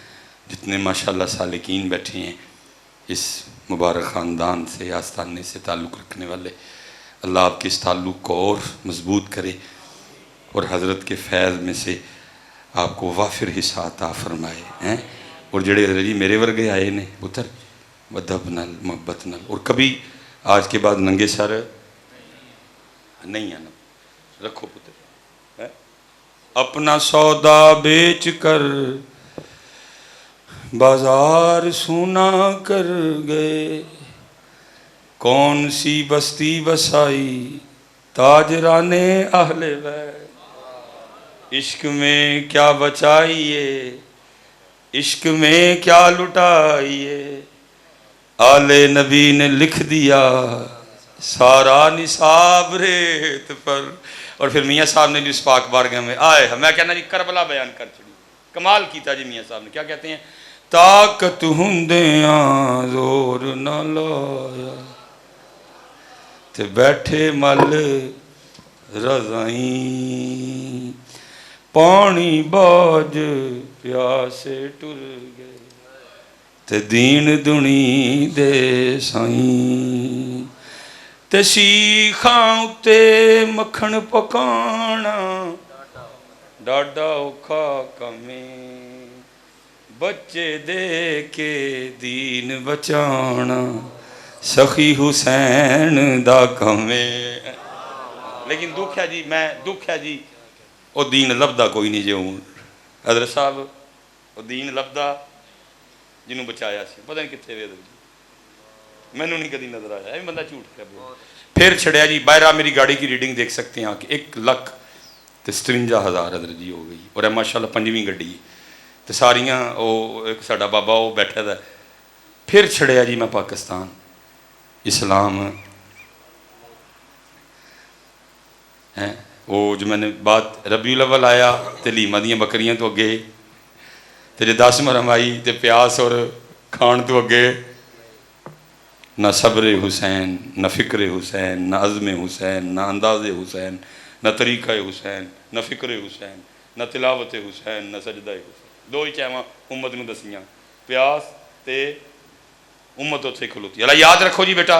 जितने माशाल्लाह सालिकीन बैठे हैं इस मुबारक ख़ानदान से आस्थाने से ताल्लुक़ रखने वाले, अल्लाह आपके इस ताल्लुक़ को और मजबूत करे और हज़रत के फैज़ में से आपको वाफिर हिस्सा अता फरमाए हैं, और जड़े हज़रत जी मेरे वर्गे आए ने पुत्र अदब नल मोहब्बत नल, और कभी आज के बाद नंगे सर नहीं आना, रखो पुत्र है? अपना सौदा बेच कर बाजार सुना कर गए, कौन सी बस्ती बसाई ताजराने अहले बैत, इश्क में क्या बचाइए इश्क में क्या लुटाइए, आले नबी ने लिख दिया सारा निसाब रेत पर। और फिर मियाँ साहब ने भी उस पाक बारगाह में आए, मैं कहना जी करबला बयान कर छड़ी, कमाल किया जी मियाँ साहब ने, क्या कहते हैं, ताकत हुंदियां जोर न लाया ते बैठे मल रज़ाई, पानी बाज प्यासे टुर गए ते दीन दुनी दे साईं, ते सीखां उत्ते मक्खण पकाना डाडा औखा कमे, बच्चे दे के दीन बचाना सखी हुसैन दा कमे। लेकिन दुख है जी, मैं दुख है जी वो दीन लभदा कोई नहीं जे हूँ हजरत साहब, वो दीन लभदा जिन्होंने बचाया सी पता नहीं कितने वे, मैनू नहीं कभी नजर आया, बंदा झूठ कर बोल। फिर छड़िया जी बाहर मेरी गाड़ी की रीडिंग देख सकते हैं आके 1,57,000 हजरत जी हो गई, और माशाल्लाह 5वीं गड्डी तो सारियां वो एक साडा बाबा वो बैठा था। फिर छड़िया जी मैं पाकिस्तान इस्लाम है, वो जो मैंने बात रबीउल अव्वल आया तो लीमा दियाँ बकरियां तो अगे, तो जो 10 मुहर्रम आई तो प्यास और खान तो अगे, ना सब्र हुसैन न फ़िक्र हुसैन न अज़्म हुसैन न अंदाज़ हुसैन न तरीक़ा हुसैन न फ़िक्र हुसैन न तिलावत हुसैन न सजदा हुसैन, दो ही चाहवा उम्मत नूं दसियां, प्यास ते उम्मत उत्थे खलोती। अल्लाह याद रखो जी बेटा,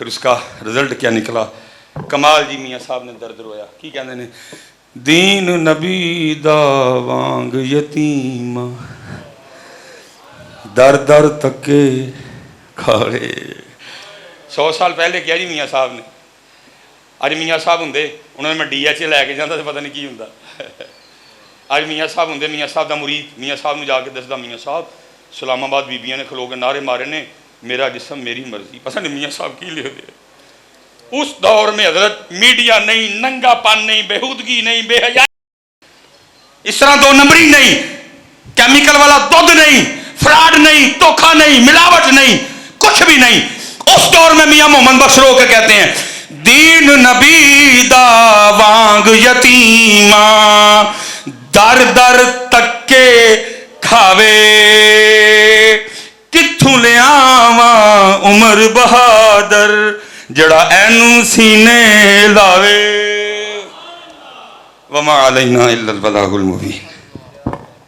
फिर उसका रिजल्ट क्या निकला? कमाल जी मियाँ साहब ने दर्द रोया। की कहते ने, दीन नबी दा वांग यतीमा दर दर तके खाले। 100 साल पहले किया जी मियाँ साहब ने। अज मियाँ साहब होंगे उन्होंने मैं DH लैके जाता तो पता नहीं की होंदा। अज मियाँ साहब होंगे, मियाँ साहब का मुरीद मियाँ साहब में जाके दसदा, मियाँ साहब इस्लामाबाद बीबियां ने खलो के नारे मारे ने, मेरा जिसम मेरी मर्जी। पता नहीं मियाँ साहब की लिखते। उस दौर में हजरत मीडिया नहीं, नंगापन नहीं, बेहूदगी नहीं, बेहया, इस तरह 2 नंबरी नहीं, केमिकल वाला दूध नहीं, फ्रॉड नहीं, धोखा नहीं, मिलावट नहीं, कुछ भी नहीं। उस दौर में मियाँ मोहम्मद बख्श रो के कहते हैं, दीन नबी दा वांग यतीमा दर दर तके खावे, किथों लियावा उमर बहादुर जड़ा एनू सीने लावे। वमा अलैना इल्लल बलागुल मुबीन।